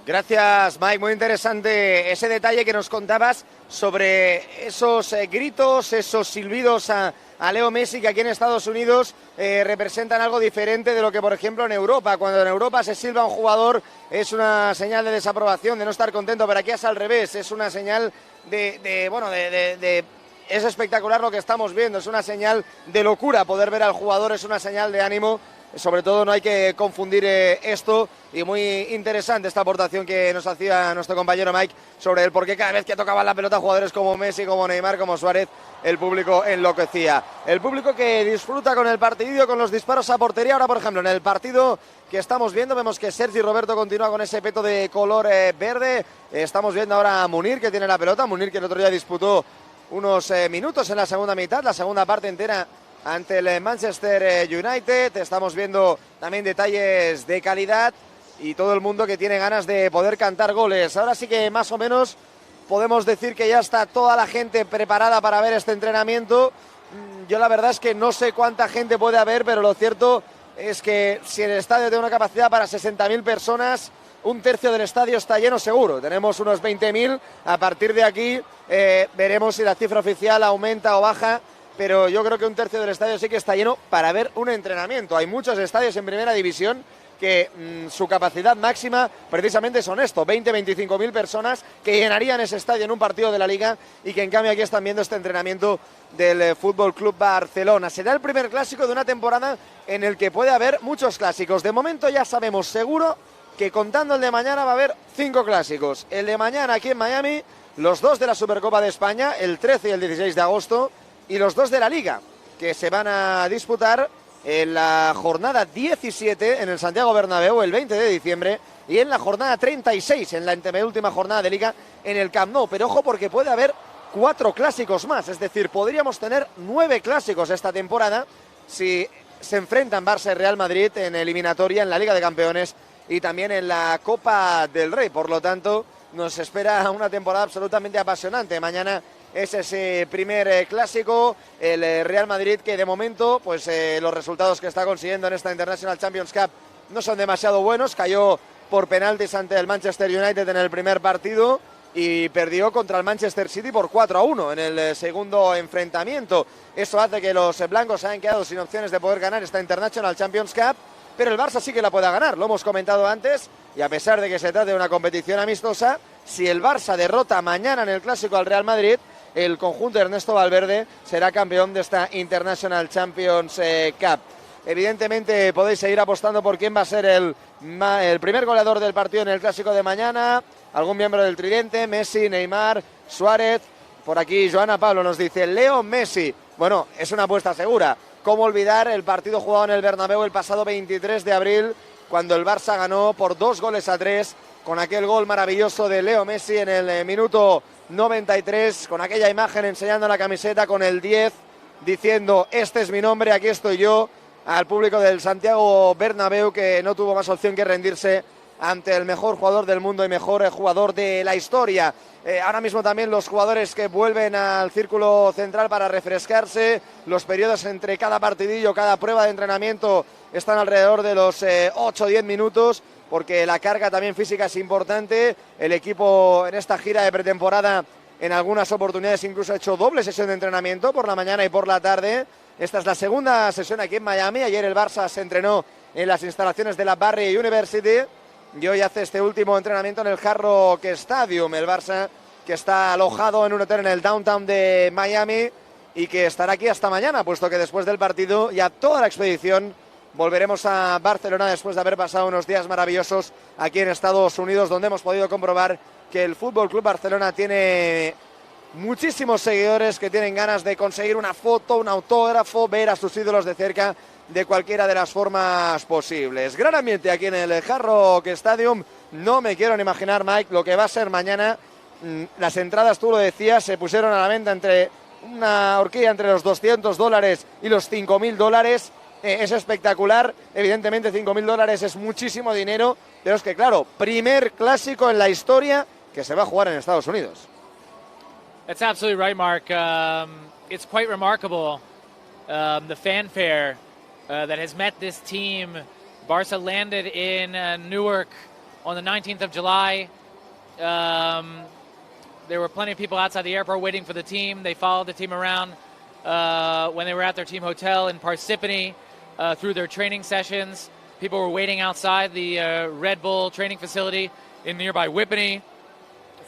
Gracias, Mike. Muy interesante ese detalle que nos contabas sobre esos gritos, esos silbidos a Leo Messi, que aquí en Estados Unidos representan algo diferente de lo que, por ejemplo, en Europa. Cuando en Europa se silba a un jugador es una señal de desaprobación, de no estar contento, pero aquí es al revés. Es una señal es espectacular lo que estamos viendo, es una señal de locura poder ver al jugador, es una señal de ánimo. Sobre todo no hay que confundir esto, y muy interesante esta aportación que nos hacía nuestro compañero Mike sobre el por qué cada vez que tocaban la pelota jugadores como Messi, como Neymar, como Suárez, el público enloquecía. El público que disfruta con el partido, con los disparos a portería. Ahora, por ejemplo, en el partido que estamos viendo, vemos que Sergi Roberto continúa con ese peto de color verde. Estamos viendo ahora a Munir, que tiene la pelota. Munir, que el otro día disputó unos minutos en la segunda mitad, la segunda parte entera ante el Manchester United. Estamos viendo también detalles de calidad y todo el mundo que tiene ganas de poder cantar goles. Ahora sí que más o menos podemos decir que ya está toda la gente preparada para ver este entrenamiento. Yo la verdad es que no sé cuánta gente puede haber, pero lo cierto es que si el estadio tiene una capacidad para 60.000 personas, un tercio del estadio está lleno seguro. Tenemos unos 20.000. A partir de aquí veremos si la cifra oficial aumenta o baja, pero yo creo que un tercio del estadio sí que está lleno para ver un entrenamiento. Hay muchos estadios en primera división que su capacidad máxima precisamente son esto, 20-25.000 personas que llenarían ese estadio en un partido de la Liga, y que en cambio aquí están viendo este entrenamiento del Fútbol Club Barcelona. Será el primer clásico de una temporada en el que puede haber muchos clásicos. De momento ya sabemos seguro que, contando el de mañana, va a haber 5 clásicos. El de mañana aquí en Miami, los 2 de la Supercopa de España, el 13 y el 16 de agosto, y los 2 de la Liga, que se van a disputar en la jornada 17 en el Santiago Bernabéu el 20 de diciembre, y en la jornada 36, en la antepenúltima jornada de Liga, en el Camp Nou. Pero ojo, porque puede haber 4 clásicos más, es decir, podríamos tener 9 clásicos esta temporada si se enfrentan Barça y Real Madrid en eliminatoria, en la Liga de Campeones y también en la Copa del Rey. Por lo tanto, nos espera una temporada absolutamente apasionante. Mañana es ese primer clásico, el Real Madrid, que de momento pues los resultados que está consiguiendo en esta International Champions Cup no son demasiado buenos. Cayó por penaltis ante el Manchester United en el primer partido y perdió contra el Manchester City por 4-1 en el segundo enfrentamiento. Eso hace que los blancos se hayan quedado sin opciones de poder ganar esta International Champions Cup, pero el Barça sí que la pueda ganar, lo hemos comentado antes, y a pesar de que se trate de una competición amistosa, si el Barça derrota mañana en el Clásico al Real Madrid, el conjunto de Ernesto Valverde será campeón de esta International Champions Cup. Evidentemente podéis seguir apostando por quién va a ser el primer goleador del partido en el Clásico de mañana. Algún miembro del tridente, Messi, Neymar, Suárez. Por aquí Joana Pablo nos dice Leo Messi. Bueno, es una apuesta segura. ¿Cómo olvidar el partido jugado en el Bernabéu el pasado 23 de abril, cuando el Barça ganó por 2-3, con aquel gol maravilloso de Leo Messi en el minuto 93, con aquella imagen enseñando la camiseta con el 10, diciendo este es mi nombre, aquí estoy yo, al público del Santiago Bernabéu, que no tuvo más opción que rendirse ante el mejor jugador del mundo y mejor jugador de la historia. Ahora mismo también los jugadores que vuelven al círculo central para refrescarse, los periodos entre cada partidillo, cada prueba de entrenamiento están alrededor de los 8 o 10 minutos, porque la carga también física es importante. El equipo en esta gira de pretemporada en algunas oportunidades incluso ha hecho doble sesión de entrenamiento por la mañana y por la tarde. Esta es la segunda sesión aquí en Miami. Ayer el Barça se entrenó en las instalaciones de la Barry University y hoy hace este último entrenamiento en el Hard Rock Stadium. El Barça, que está alojado en un hotel en el downtown de Miami y que estará aquí hasta mañana, puesto que después del partido ya toda la expedición volveremos a Barcelona después de haber pasado unos días maravillosos aquí en Estados Unidos, donde hemos podido comprobar que el Fútbol Club Barcelona tiene muchísimos seguidores que tienen ganas de conseguir una foto, un autógrafo, ver a sus ídolos de cerca de cualquiera de las formas posibles. Gran ambiente aquí en el Hard Rock Stadium. No me quiero ni imaginar, Mike, lo que va a ser mañana. Las entradas, tú lo decías, se pusieron a la venta entre una horquilla entre los $200 y los $5.000. Es espectacular. Evidentemente $5.000 es muchísimo dinero, pero es que claro, primer clásico en la historia que se va a jugar en Estados Unidos. That's absolutely right, Mark. It's quite remarkable, the fanfare that has met this team. Barca landed in Newark on the 19th of July. There were plenty of people outside the airport waiting for the team. They followed the team around when they were at their team hotel in Parsippany through their training sessions. People were waiting outside the Red Bull training facility in nearby Whippany.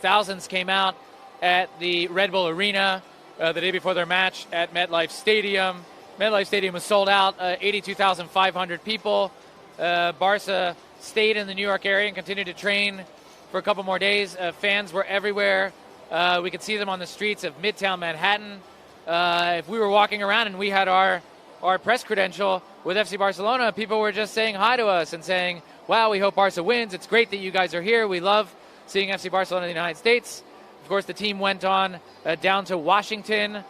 Thousands came out at the Red Bull Arena the day before their match at MetLife Stadium. MetLife Stadium was sold out, 82,500 people. Barca stayed in the New York area and continued to train for a couple more days. Fans were everywhere. We could see them on the streets of Midtown Manhattan. If we were walking around and we had our press credential with FC Barcelona, people were just saying hi to us and saying, wow, we hope Barca wins. It's great that you guys are here. We love seeing FC Barcelona in the United States. Of course, the team went on down to Washington,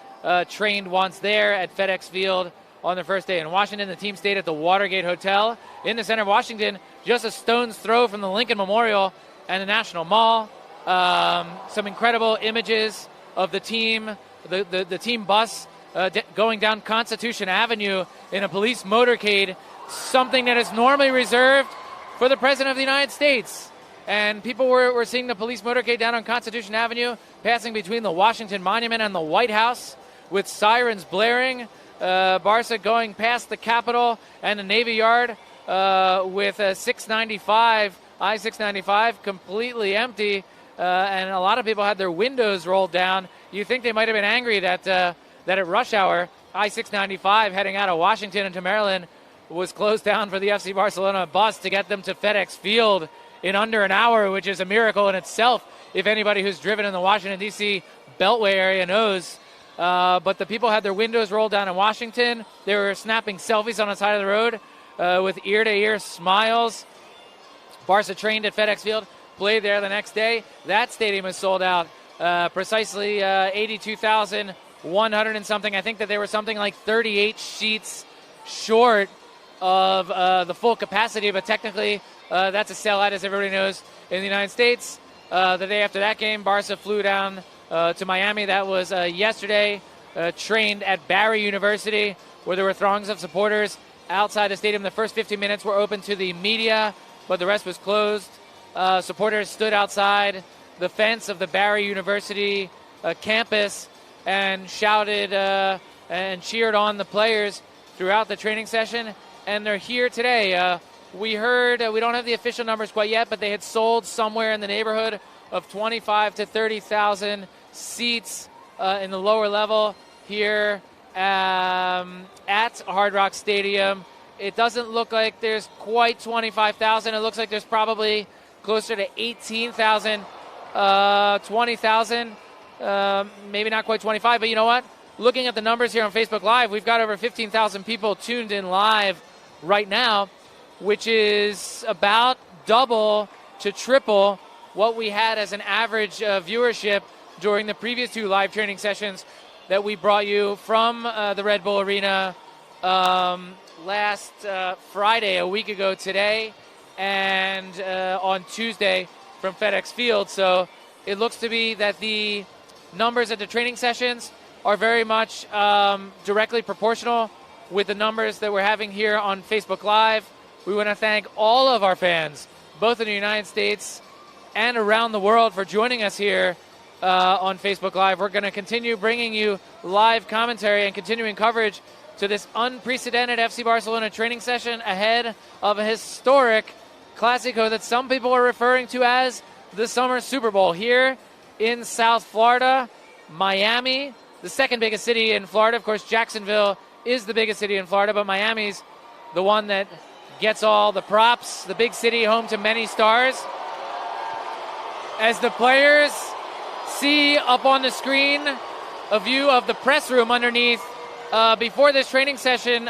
trained once there at FedEx Field on their first day in Washington. The team stayed at the Watergate Hotel in the center of Washington, just a stone's throw from the Lincoln Memorial and the National Mall. Some incredible images of the team, the team bus going down Constitution Avenue in a police motorcade, something that is normally reserved for the President of the United States. And people were seeing the police motorcade down on Constitution Avenue, passing between the Washington Monument and the White House with sirens blaring. Barca going past the Capitol and the Navy Yard with I-695 completely empty. And a lot of people had their windows rolled down. You think they might have been angry that at rush hour, I-695 heading out of Washington into Maryland was closed down for the FC Barcelona bus to get them to FedEx Field in under an hour, which is a miracle in itself, if anybody who's driven in the Washington, D.C. Beltway area knows. But the people had their windows rolled down in Washington. They were snapping selfies on the side of the road with ear-to-ear smiles. Barca trained at FedEx Field, played there the next day. That stadium is sold out, precisely 82,100 and something. I think that they were something like 38 seats short of the full capacity, but technically that's a sellout, as everybody knows, in the United States. The day after that game, Barca flew down to Miami. That was yesterday, trained at Barry University, where there were throngs of supporters outside the stadium. The first 15 minutes were open to the media, but the rest was closed. Supporters stood outside the fence of the Barry University campus and shouted and cheered on the players throughout the training session. And they're here today. We heard, we don't have the official numbers quite yet, but they had sold somewhere in the neighborhood of 25 to 30,000 seats in the lower level here at Hard Rock Stadium it doesn't look like there's quite 25,000. It looks like there's probably closer to 18,000, 20,000, maybe not quite 25, but you know what? Looking at the numbers here on Facebook Live, we've got over 15,000 people tuned in live right now, which is about double to triple what we had as an average viewership during the previous 2 live training sessions that we brought you from the Red Bull Arena last Friday, a week ago today, and on Tuesday from FedEx Field. So it looks to be that the numbers at the training sessions are very much directly proportional with the numbers that we're having here on Facebook Live. We want to thank all of our fans, both in the United States and around the world, for joining us here on Facebook Live. We're going to continue bringing you live commentary and continuing coverage to this unprecedented FC Barcelona training session ahead of a historic Clasico that some people are referring to as the Summer Super Bowl here in South Florida. Miami, the second biggest city in Florida. Of course, Jacksonville is the biggest city in Florida, but Miami's the one that gets all the props. The big city, home to many stars. As the players see up on the screen a view of the press room underneath, before this training session,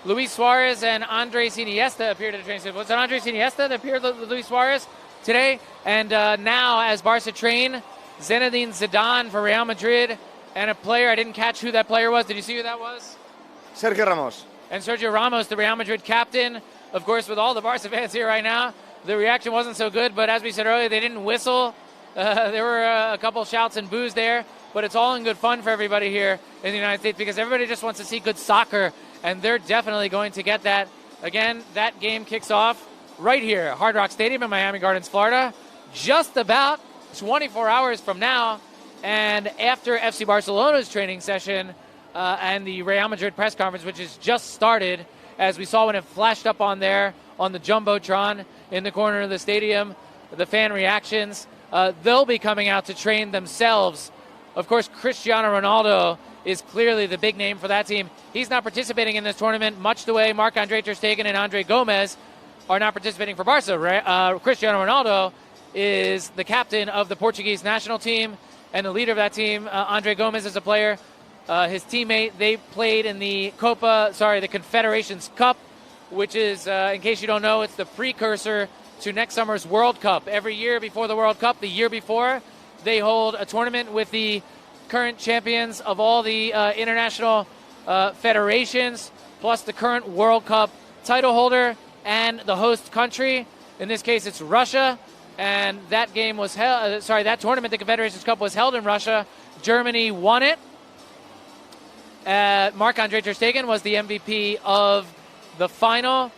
Luis Suarez and Andres Iniesta appeared at the training session. Was it Andres Iniesta that appeared with Luis Suarez today? And now, as Barca train, Zinedine Zidane for Real Madrid, and a player, I didn't catch who that player was. Did you see who that was? Sergio Ramos. And Sergio Ramos, the Real Madrid captain. Of course, with all the Barca fans here right now, the reaction wasn't so good, but as we said earlier, they didn't whistle. There were a couple shouts and boos there, but it's all in good fun for everybody here in the United States because everybody just wants to see good soccer, and they're definitely going to get that. Again, that game kicks off right here at Hard Rock Stadium in Miami Gardens, Florida, just about 24 hours from now. And after FC Barcelona's training session and the Real Madrid press conference, which has just started, as we saw when it flashed up on there on the Jumbotron in the corner of the stadium, the fan reactions, they'll be coming out to train themselves. Of course, Cristiano Ronaldo is clearly the big name for that team. He's not participating in this tournament, much the way Marc-Andre Ter Stegen and Andre Gomez are not participating for Barca. Cristiano Ronaldo is the captain of the Portuguese national team and the leader of that team. Andre Gomez is a player. His teammate, they played in the the Confederations Cup, which is, in case you don't know, it's the precursor to next summer's World Cup. Every year before the World Cup, the year before, they hold a tournament with the current champions of all the international federations, plus the current World Cup title holder and the host country. In this case, it's Russia. And that game was held, that tournament, the Confederations Cup, was held in Russia. Germany won it. Marc-Andre Ter Stegen was the MVP of the final.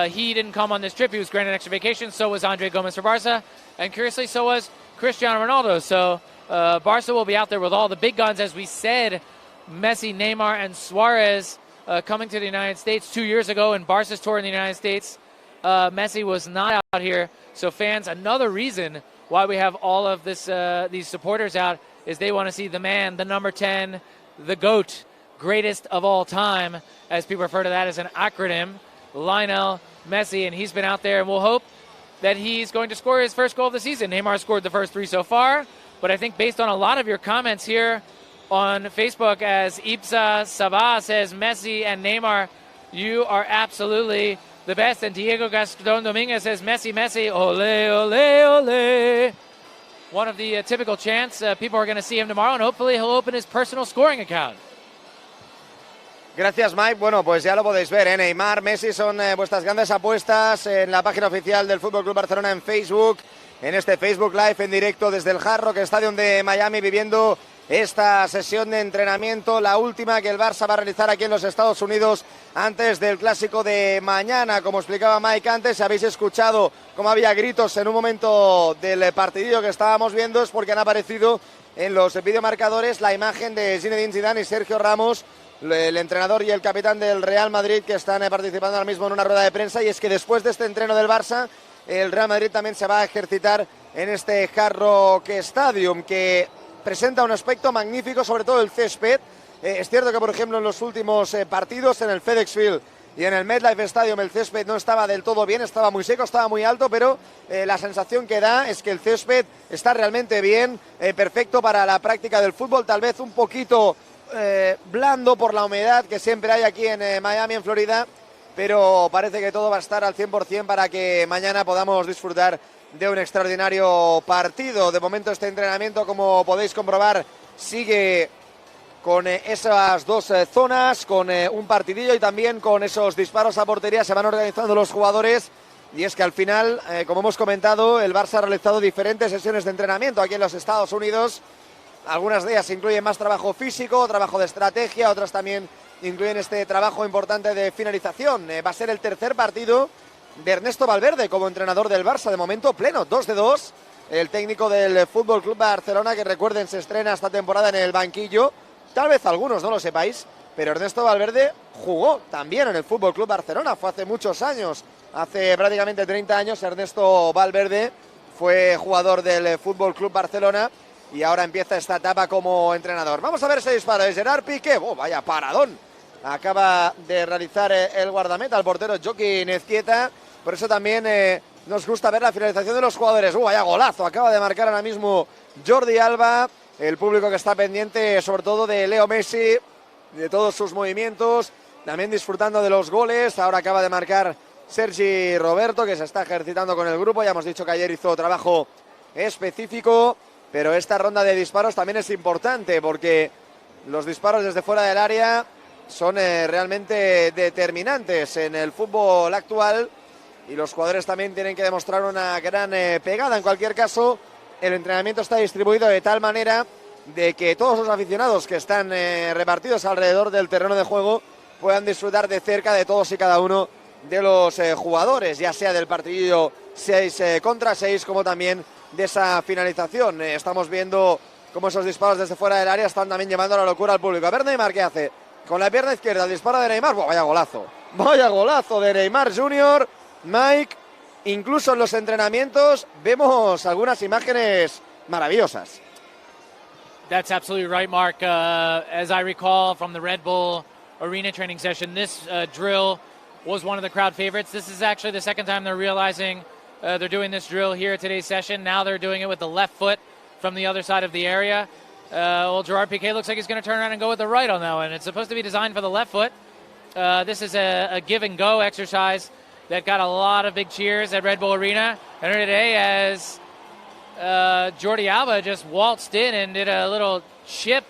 He didn't come on this trip. He was granted extra vacation. So was Andre Gomez for Barca. And curiously, so was Cristiano Ronaldo. So Barca will be out there with all the big guns. As we said, Messi, Neymar, and Suarez coming to the United States 2 years ago in Barca's tour in the United States. Messi was not out here. So fans, another reason why we have all of these supporters out is they want to see the man, the number 10, the GOAT, greatest of all time, as people refer to that as an acronym, Lionel Messi, and he's been out there, and we'll hope that he's going to score his first goal of the season. Neymar scored the first 3 so far, but I think based on a lot of your comments here on Facebook, as Ipsa Sabah says, Messi and Neymar, you are absolutely the best. And Diego Gaston Dominguez says, Messi, Messi, ole, ole, ole. One of the typical chants. People are going to see him tomorrow, and hopefully he'll open his personal scoring account. Gracias, Mike. Bueno, pues ya lo podéis ver, ¿eh? Neymar, Messi son vuestras grandes apuestas en la página oficial del Fútbol Club Barcelona en Facebook, en este Facebook Live en directo desde el Hard Rock Stadium de Miami, viviendo esta sesión de entrenamiento, la última que el Barça va a realizar aquí en los Estados Unidos antes del Clásico de mañana. Como explicaba Mike antes, si habéis escuchado cómo había gritos en un momento del partidillo que estábamos viendo, es porque han aparecido en los videomarcadores la imagen de Zinedine Zidane y Sergio Ramos, el entrenador y el capitán del Real Madrid, que están participando ahora mismo en una rueda de prensa. Y es que después de este entreno del Barça, el Real Madrid también se va a ejercitar en este Hard Rock Stadium, que presenta un aspecto magnífico, sobre todo el césped. Es cierto que, por ejemplo, en los últimos partidos en el FedEx Field y en el MetLife Stadium el césped no estaba del todo bien, estaba muy seco, estaba muy alto, pero la sensación que da es que el césped está realmente bien, perfecto para la práctica del fútbol, tal vez un poquito blando por la humedad que siempre hay aquí en Miami, en Florida, pero parece que todo va a estar al 100% para que mañana podamos disfrutar de un extraordinario partido. De momento este entrenamiento, como podéis comprobar, sigue con esas dos zonas, con un partidillo y también con esos disparos a portería. Se van organizando los jugadores y es que al final, como hemos comentado, el Barça ha realizado diferentes sesiones de entrenamiento aquí en los Estados Unidos. Algunas de ellas incluyen más trabajo físico, trabajo de estrategia, otras también incluyen este trabajo importante de finalización. Va a ser el tercer partido de Ernesto Valverde como entrenador del Barça, de momento pleno, 2-2. El técnico del FC Barcelona, que recuerden se estrena esta temporada en el banquillo. Tal vez algunos no lo sepáis, pero Ernesto Valverde jugó también en el FC Barcelona, fue hace muchos años, hace prácticamente 30 años Ernesto Valverde fue jugador del FC Barcelona y ahora empieza esta etapa como entrenador. Vamos a ver ese disparo de Gerard Piqué. Vaya paradón acaba de realizar el guardameta, el portero Joaquín Ezquieta. Por eso también nos gusta ver la finalización de los jugadores. Vaya golazo, acaba de marcar ahora mismo Jordi Alba. El público que está pendiente sobre todo de Leo Messi, de todos sus movimientos, también disfrutando de los goles. Ahora acaba de marcar Sergi Roberto, que se está ejercitando con el grupo. Ya hemos dicho que ayer hizo trabajo específico, pero esta ronda de disparos también es importante porque los disparos desde fuera del área son realmente determinantes en el fútbol actual y los jugadores también tienen que demostrar una gran pegada. En cualquier caso, el entrenamiento está distribuido de tal manera de que todos los aficionados que están repartidos alrededor del terreno de juego puedan disfrutar de cerca de todos y cada uno de los jugadores, ya sea del partidillo 6 contra 6 como también de esa finalización. Estamos viendo cómo esos disparos desde fuera del área están también llevando a la locura al público. A ver Neymar qué hace. Con la pierna izquierda el disparo de Neymar. Vaya golazo. Vaya golazo de Neymar Jr. Mike. Incluso en los entrenamientos vemos algunas imágenes maravillosas. That's absolutely right, Mark. As I recall from the Red Bull Arena training session, this drill was one of the crowd favorites. This is actually the second time they're realizing they're doing this drill here at today's session. Now they're doing it with the left foot from the other side of the area. Well, Gerard Piqué looks like he's going to turn around and go with the right on that one. It's supposed to be designed for the left foot. This is a give and go exercise that got a lot of big cheers at Red Bull Arena. And today as Jordi Alba just waltzed in and did a little chip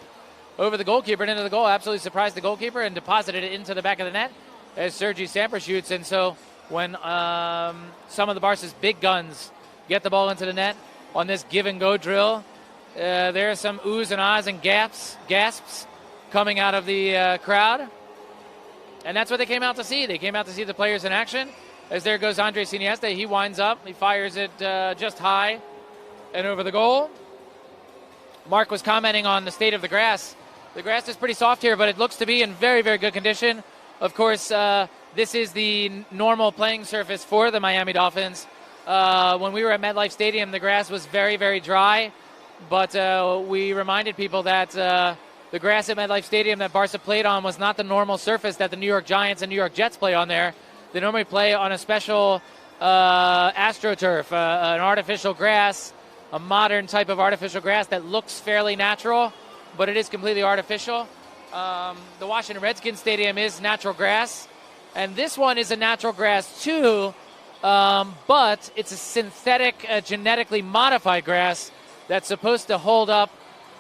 over the goalkeeper and into the goal. Absolutely surprised the goalkeeper and deposited it into the back of the net as Sergi Samper shoots. And so when some of the Barca's big guns get the ball into the net on this give and go drill, there are some oohs and ahs and gasps coming out of the crowd. And that's what they came out to see. They came out to see the players in action. As there goes Andres Iniesta. He winds up. He fires it just high and over the goal. Mark was commenting on the state of the grass. The grass is pretty soft here, but it looks to be in very, very good condition. Of course, this is the normal playing surface for the Miami Dolphins. When we were at MetLife Stadium, the grass was very, very dry. But we reminded people that the grass at MetLife Stadium that Barca played on was not the normal surface that the New York Giants and New York Jets play on there. They normally play on a special AstroTurf, an artificial grass, a modern type of artificial grass that looks fairly natural, but it is completely artificial. The Washington Redskins Stadium is natural grass, and this one is a natural grass too, but it's a synthetic, genetically modified grass that's supposed to hold up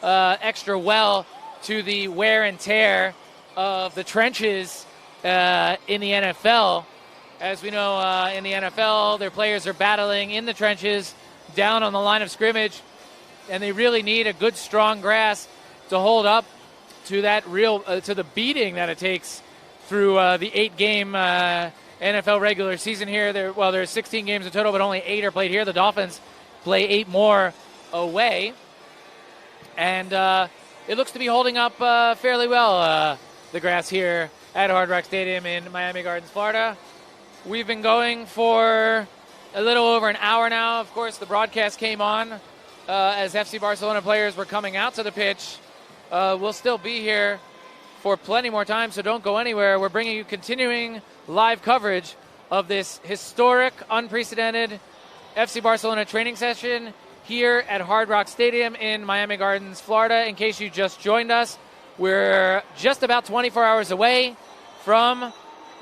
extra well to the wear and tear of the trenches in the NFL. As we know, in the NFL, their players are battling in the trenches, down on the line of scrimmage, and they really need a good, strong grass to hold up to that to the beating that it takes through the 8-game NFL regular season here. There's 16 games in total, but only 8 are played here. The Dolphins play 8 more away, and it looks to be holding up fairly well, the grass here at Hard Rock Stadium in Miami Gardens, Florida. We've been going for a little over an hour now. Of course, the broadcast came on as FC Barcelona players were coming out to the pitch. We'll still be here for plenty more time, so don't go anywhere. We're bringing you continuing live coverage of this historic, unprecedented FC Barcelona training session here at Hard Rock Stadium in Miami Gardens, Florida. In case you just joined us, we're just about 24 hours away from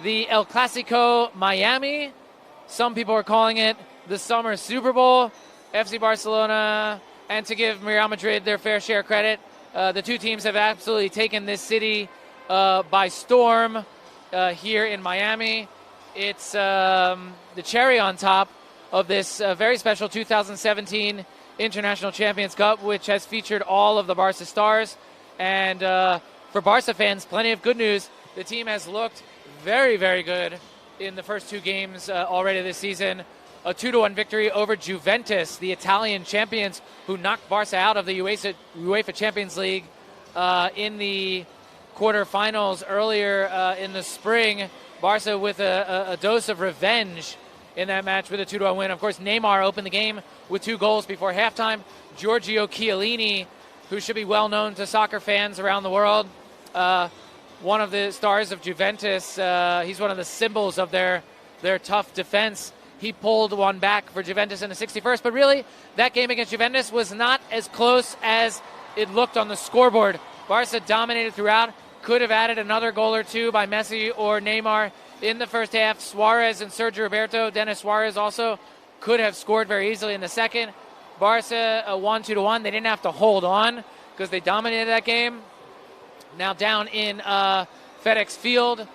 the El Clasico Miami. Some people are calling it the Summer Super Bowl. FC Barcelona, and to give Real Madrid their fair share credit, the two teams have absolutely taken this city by storm here in Miami. It's the cherry on top of this very special 2017 International Champions Cup, which has featured all of the Barca stars. And for Barca fans, plenty of good news. The team has looked very, very good in the first two games already this season. A 2-1 victory over Juventus, the Italian champions, who knocked Barca out of the UEFA Champions League in the quarterfinals earlier in the spring. Barca with a dose of revenge in that match with a 2-1 win. Of course, Neymar opened the game with 2 goals before halftime. Giorgio Chiellini, who should be well known to soccer fans around the world, one of the stars of Juventus. He's one of the symbols of their tough defense. He pulled one back for Juventus in the 61st, but really, that game against Juventus was not as close as it looked on the scoreboard. Barca dominated throughout, could have added another goal or two by Messi or Neymar in the first half. Suarez and Sergio Roberto, Denis Suarez also could have scored very easily in the second. Barca won 2-1. They didn't have to hold on because they dominated that game. Now down in FedEx Field,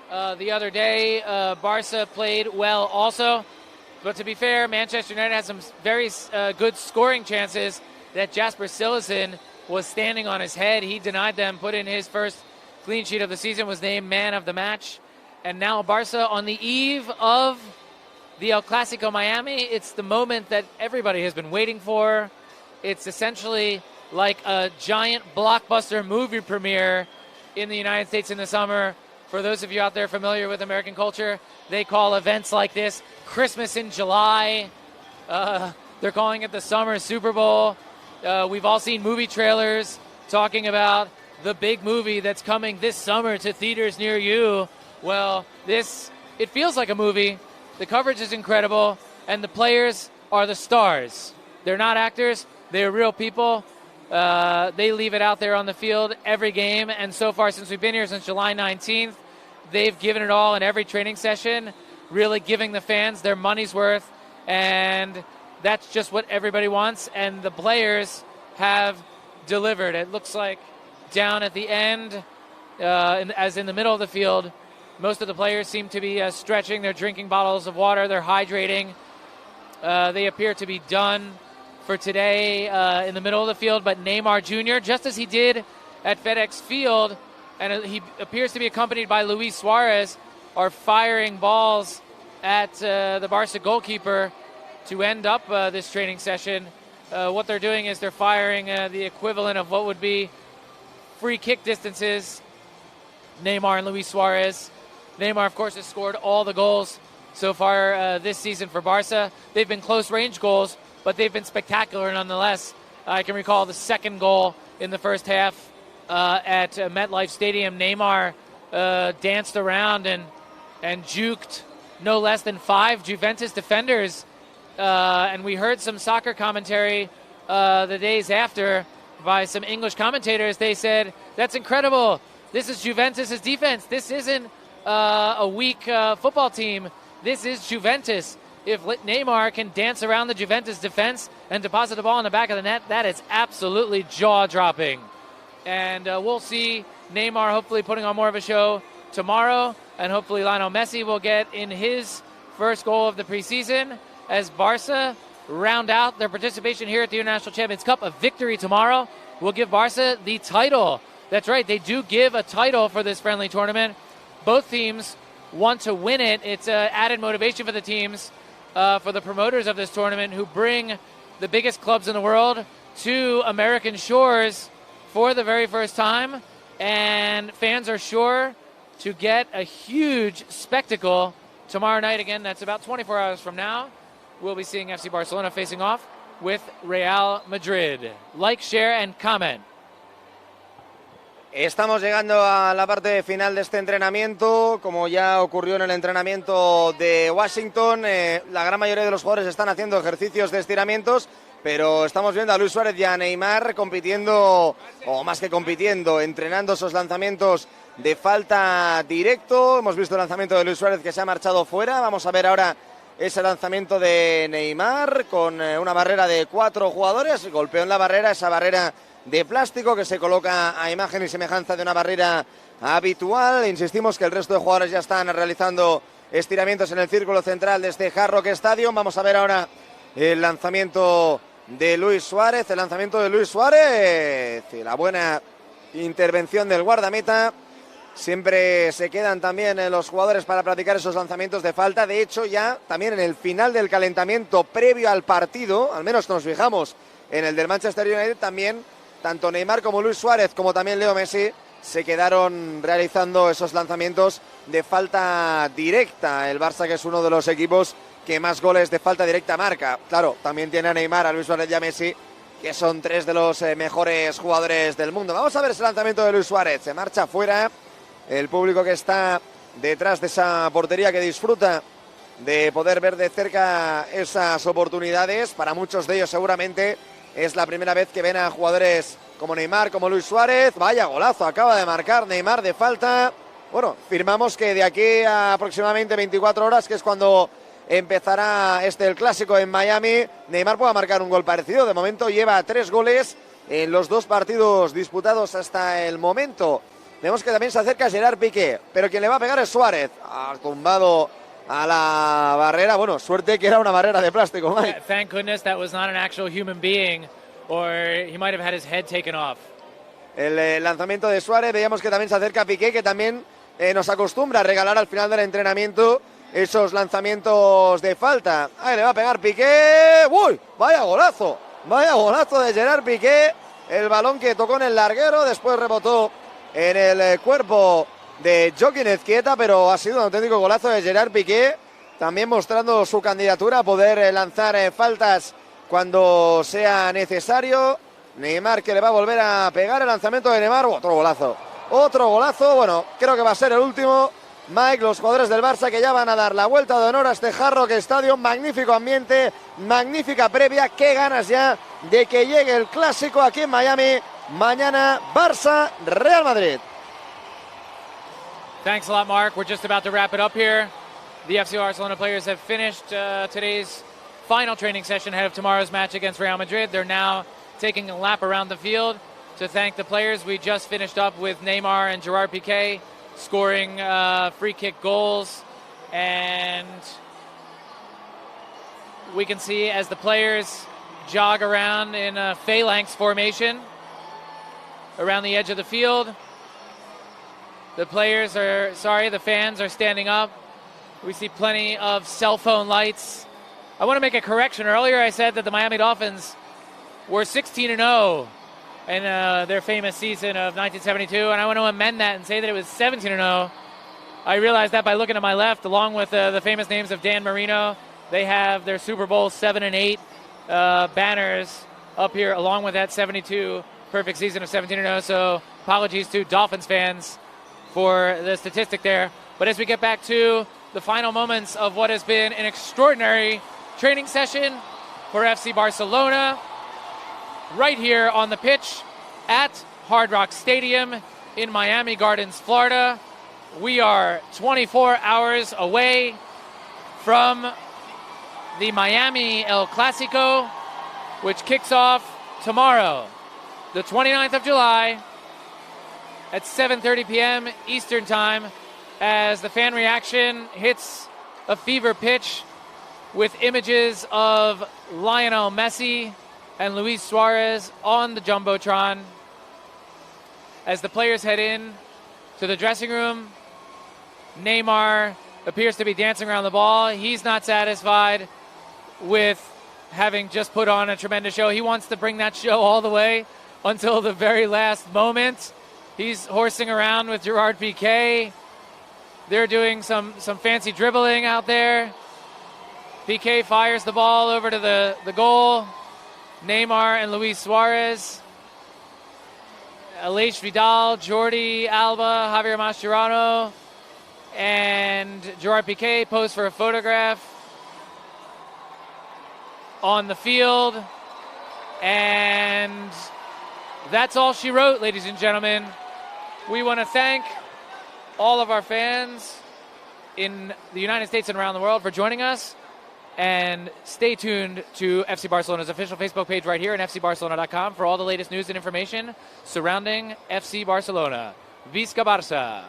the other day, Barca played well also. But to be fair, Manchester United had some very good scoring chances that Jasper Cillessen was standing on his head. He denied them, put in his first clean sheet of the season, was named man of the match. And now Barca on the eve of the El Clasico Miami. It's the moment that everybody has been waiting for. It's essentially like a giant blockbuster movie premiere in the United States in the summer. For those of you out there familiar with American culture, they call events like this Christmas in July. They're calling it the Summer Super Bowl. We've all seen movie trailers talking about the big movie that's coming this summer to theaters near you. Well, it feels like a movie. The coverage is incredible, and the players are the stars. They're not actors. They're real people. They leave it out there on the field every game, and so far since we've been here since July 19th, they've given it all in every training session, really giving the fans their money's worth, and that's just what everybody wants, and the players have delivered. It looks like down at the end, as in the middle of the field, most of the players seem to be stretching. They're drinking bottles of water. They're hydrating. They appear to be done for today in the middle of the field, but Neymar Jr., just as he did at FedEx Field, and he appears to be accompanied by Luis Suarez, are firing balls at the Barca goalkeeper to end up this training session. What they're doing is they're firing the equivalent of what would be free kick distances. Neymar and Luis Suarez. Neymar, of course, has scored all the goals so far this season for Barca. They've been close-range goals, but they've been spectacular nonetheless. I can recall the second goal in the first half at MetLife Stadium. Neymar danced around and juked no less than 5 Juventus defenders. And we heard some soccer commentary the days after by some English commentators. They said, that's incredible. This is Juventus' defense. This isn't a weak football team. This is Juventus. If Neymar can dance around the Juventus defense and deposit the ball in the back of the net, that is absolutely jaw-dropping. And we'll see Neymar hopefully putting on more of a show tomorrow, and hopefully Lionel Messi will get in his first goal of the preseason as Barca round out their participation here at the International Champions Cup. A victory tomorrow will give Barca the title. That's right, they do give a title for this friendly tournament. Both teams want to win it. It's added motivation for the teams, for the promoters of this tournament, who bring the biggest clubs in the world to American shores for the very first time. And fans are sure to get a huge spectacle tomorrow night. Again, that's about 24 hours from now. We'll be seeing FC Barcelona facing off with Real Madrid. Like, share, and comment. Estamos llegando a la parte final de este entrenamiento, como ya ocurrió en el entrenamiento de Washington. La gran mayoría de los jugadores están haciendo ejercicios de estiramientos, pero estamos viendo a Luis Suárez y a Neymar compitiendo, o más que compitiendo, entrenando esos lanzamientos de falta directo. Hemos visto el lanzamiento de Luis Suárez que se ha marchado fuera. Vamos a ver ahora ese lanzamiento de Neymar con una barrera de 4 jugadores. Golpeó en la barrera, esa barrera de plástico que se coloca a imagen y semejanza de una barrera habitual. Insistimos que el resto de jugadores ya están realizando estiramientos en el círculo central de este Hard Rock Stadium. Vamos a ver ahora el lanzamiento de Luis Suárez, y la buena intervención del guardameta. Siempre se quedan también los jugadores para practicar esos lanzamientos de falta. De hecho, ya también en el final del calentamiento previo al partido, al menos nos fijamos en el del Manchester United, también tanto Neymar como Luis Suárez, como también Leo Messi, se quedaron realizando esos lanzamientos de falta directa. El Barça, que es uno de los equipos que más goles de falta directa marca. Claro, también tiene a Neymar, a Luis Suárez y a Messi, que son 3 de los mejores jugadores del mundo. Vamos a ver ese lanzamiento de Luis Suárez. Se marcha fuera. El público que está detrás de esa portería, que disfruta de poder ver de cerca esas oportunidades. Para muchos de ellos seguramente es la primera vez que ven a jugadores como Neymar, como Luis Suárez. Vaya golazo acaba de marcar Neymar de falta. Bueno, firmamos que de aquí a aproximadamente 24 horas, que es cuando empezará el Clásico en Miami, Neymar pueda marcar un gol parecido. De momento lleva 3 goles en los 2 partidos disputados hasta el momento. Vemos que también se acerca Gerard Piqué, pero quien le va a pegar es Suárez. Ha tumbado a la barrera. Bueno, suerte que era una barrera de plástico, Mike. Yeah, thank goodness that was not an actual human being, or he might have had his head taken off. El lanzamiento de Suárez. Veíamos que también se acerca Piqué, que también nos acostumbra a regalar al final del entrenamiento esos lanzamientos de falta. Ahí le va a pegar Piqué. ¡Uy! Vaya golazo de Gerard Piqué. El balón que tocó en el larguero, después rebotó en el cuerpo de Joaquín Ezquieta, pero ha sido un auténtico golazo de Gerard Piqué, también mostrando su candidatura a poder lanzar faltas cuando sea necesario. Neymar, que le va a volver a pegar el lanzamiento de Neymar. Otro golazo, bueno, creo que va a ser el último. Mike, los jugadores del Barça que ya van a dar la vuelta de honor a este Hard Rock Stadium. Magnífico ambiente, magnífica previa. Qué ganas ya de que llegue el Clásico aquí en Miami. Mañana, Barça, Real Madrid. Thanks a lot, Mark. We're just about to wrap it up here. The FC Barcelona players have finished today's final training session ahead of tomorrow's match against Real Madrid. They're now taking a lap around the field to thank the players. We just finished up with Neymar and Gerard Piqué scoring free kick goals. And we can see as the players jog around in a phalanx formation around the edge of the field. The fans are standing up. We see plenty of cell phone lights. I want to make a correction. Earlier I said that the Miami Dolphins were 16-0 in their famous season of 1972, and I want to amend that and say that it was 17-0. I realized that by looking to my left, along with the famous names of Dan Marino. They have their Super Bowl 7 and 8 banners up here, along with that 72 perfect season of 17-0. So apologies to Dolphins fans for the statistic there. But as we get back to the final moments of what has been an extraordinary training session for FC Barcelona, right here on the pitch at Hard Rock Stadium in Miami Gardens, Florida. We are 24 hours away from the Miami El Clasico, which kicks off tomorrow, the 29th of July, at 7:30 p.m. Eastern Time, as the fan reaction hits a fever pitch with images of Lionel Messi and Luis Suarez on the Jumbotron. As the players head in to the dressing room, Neymar appears to be dancing around the ball. He's not satisfied with having just put on a tremendous show. He wants to bring that show all the way until the very last moment. He's horsing around with Gerard Piqué. They're doing some fancy dribbling out there. Piqué fires the ball over to the goal. Neymar and Luis Suarez Aleix Vidal, Jordi Alba, Javier Mascherano, and Gerard Piqué pose for a photograph on the field. And that's all she wrote, ladies and gentlemen. We want to thank all of our fans in the United States and around the world for joining us. And stay tuned to FC Barcelona's official Facebook page right here and fcbarcelona.com for all the latest news and information surrounding FC Barcelona. Visca Barça!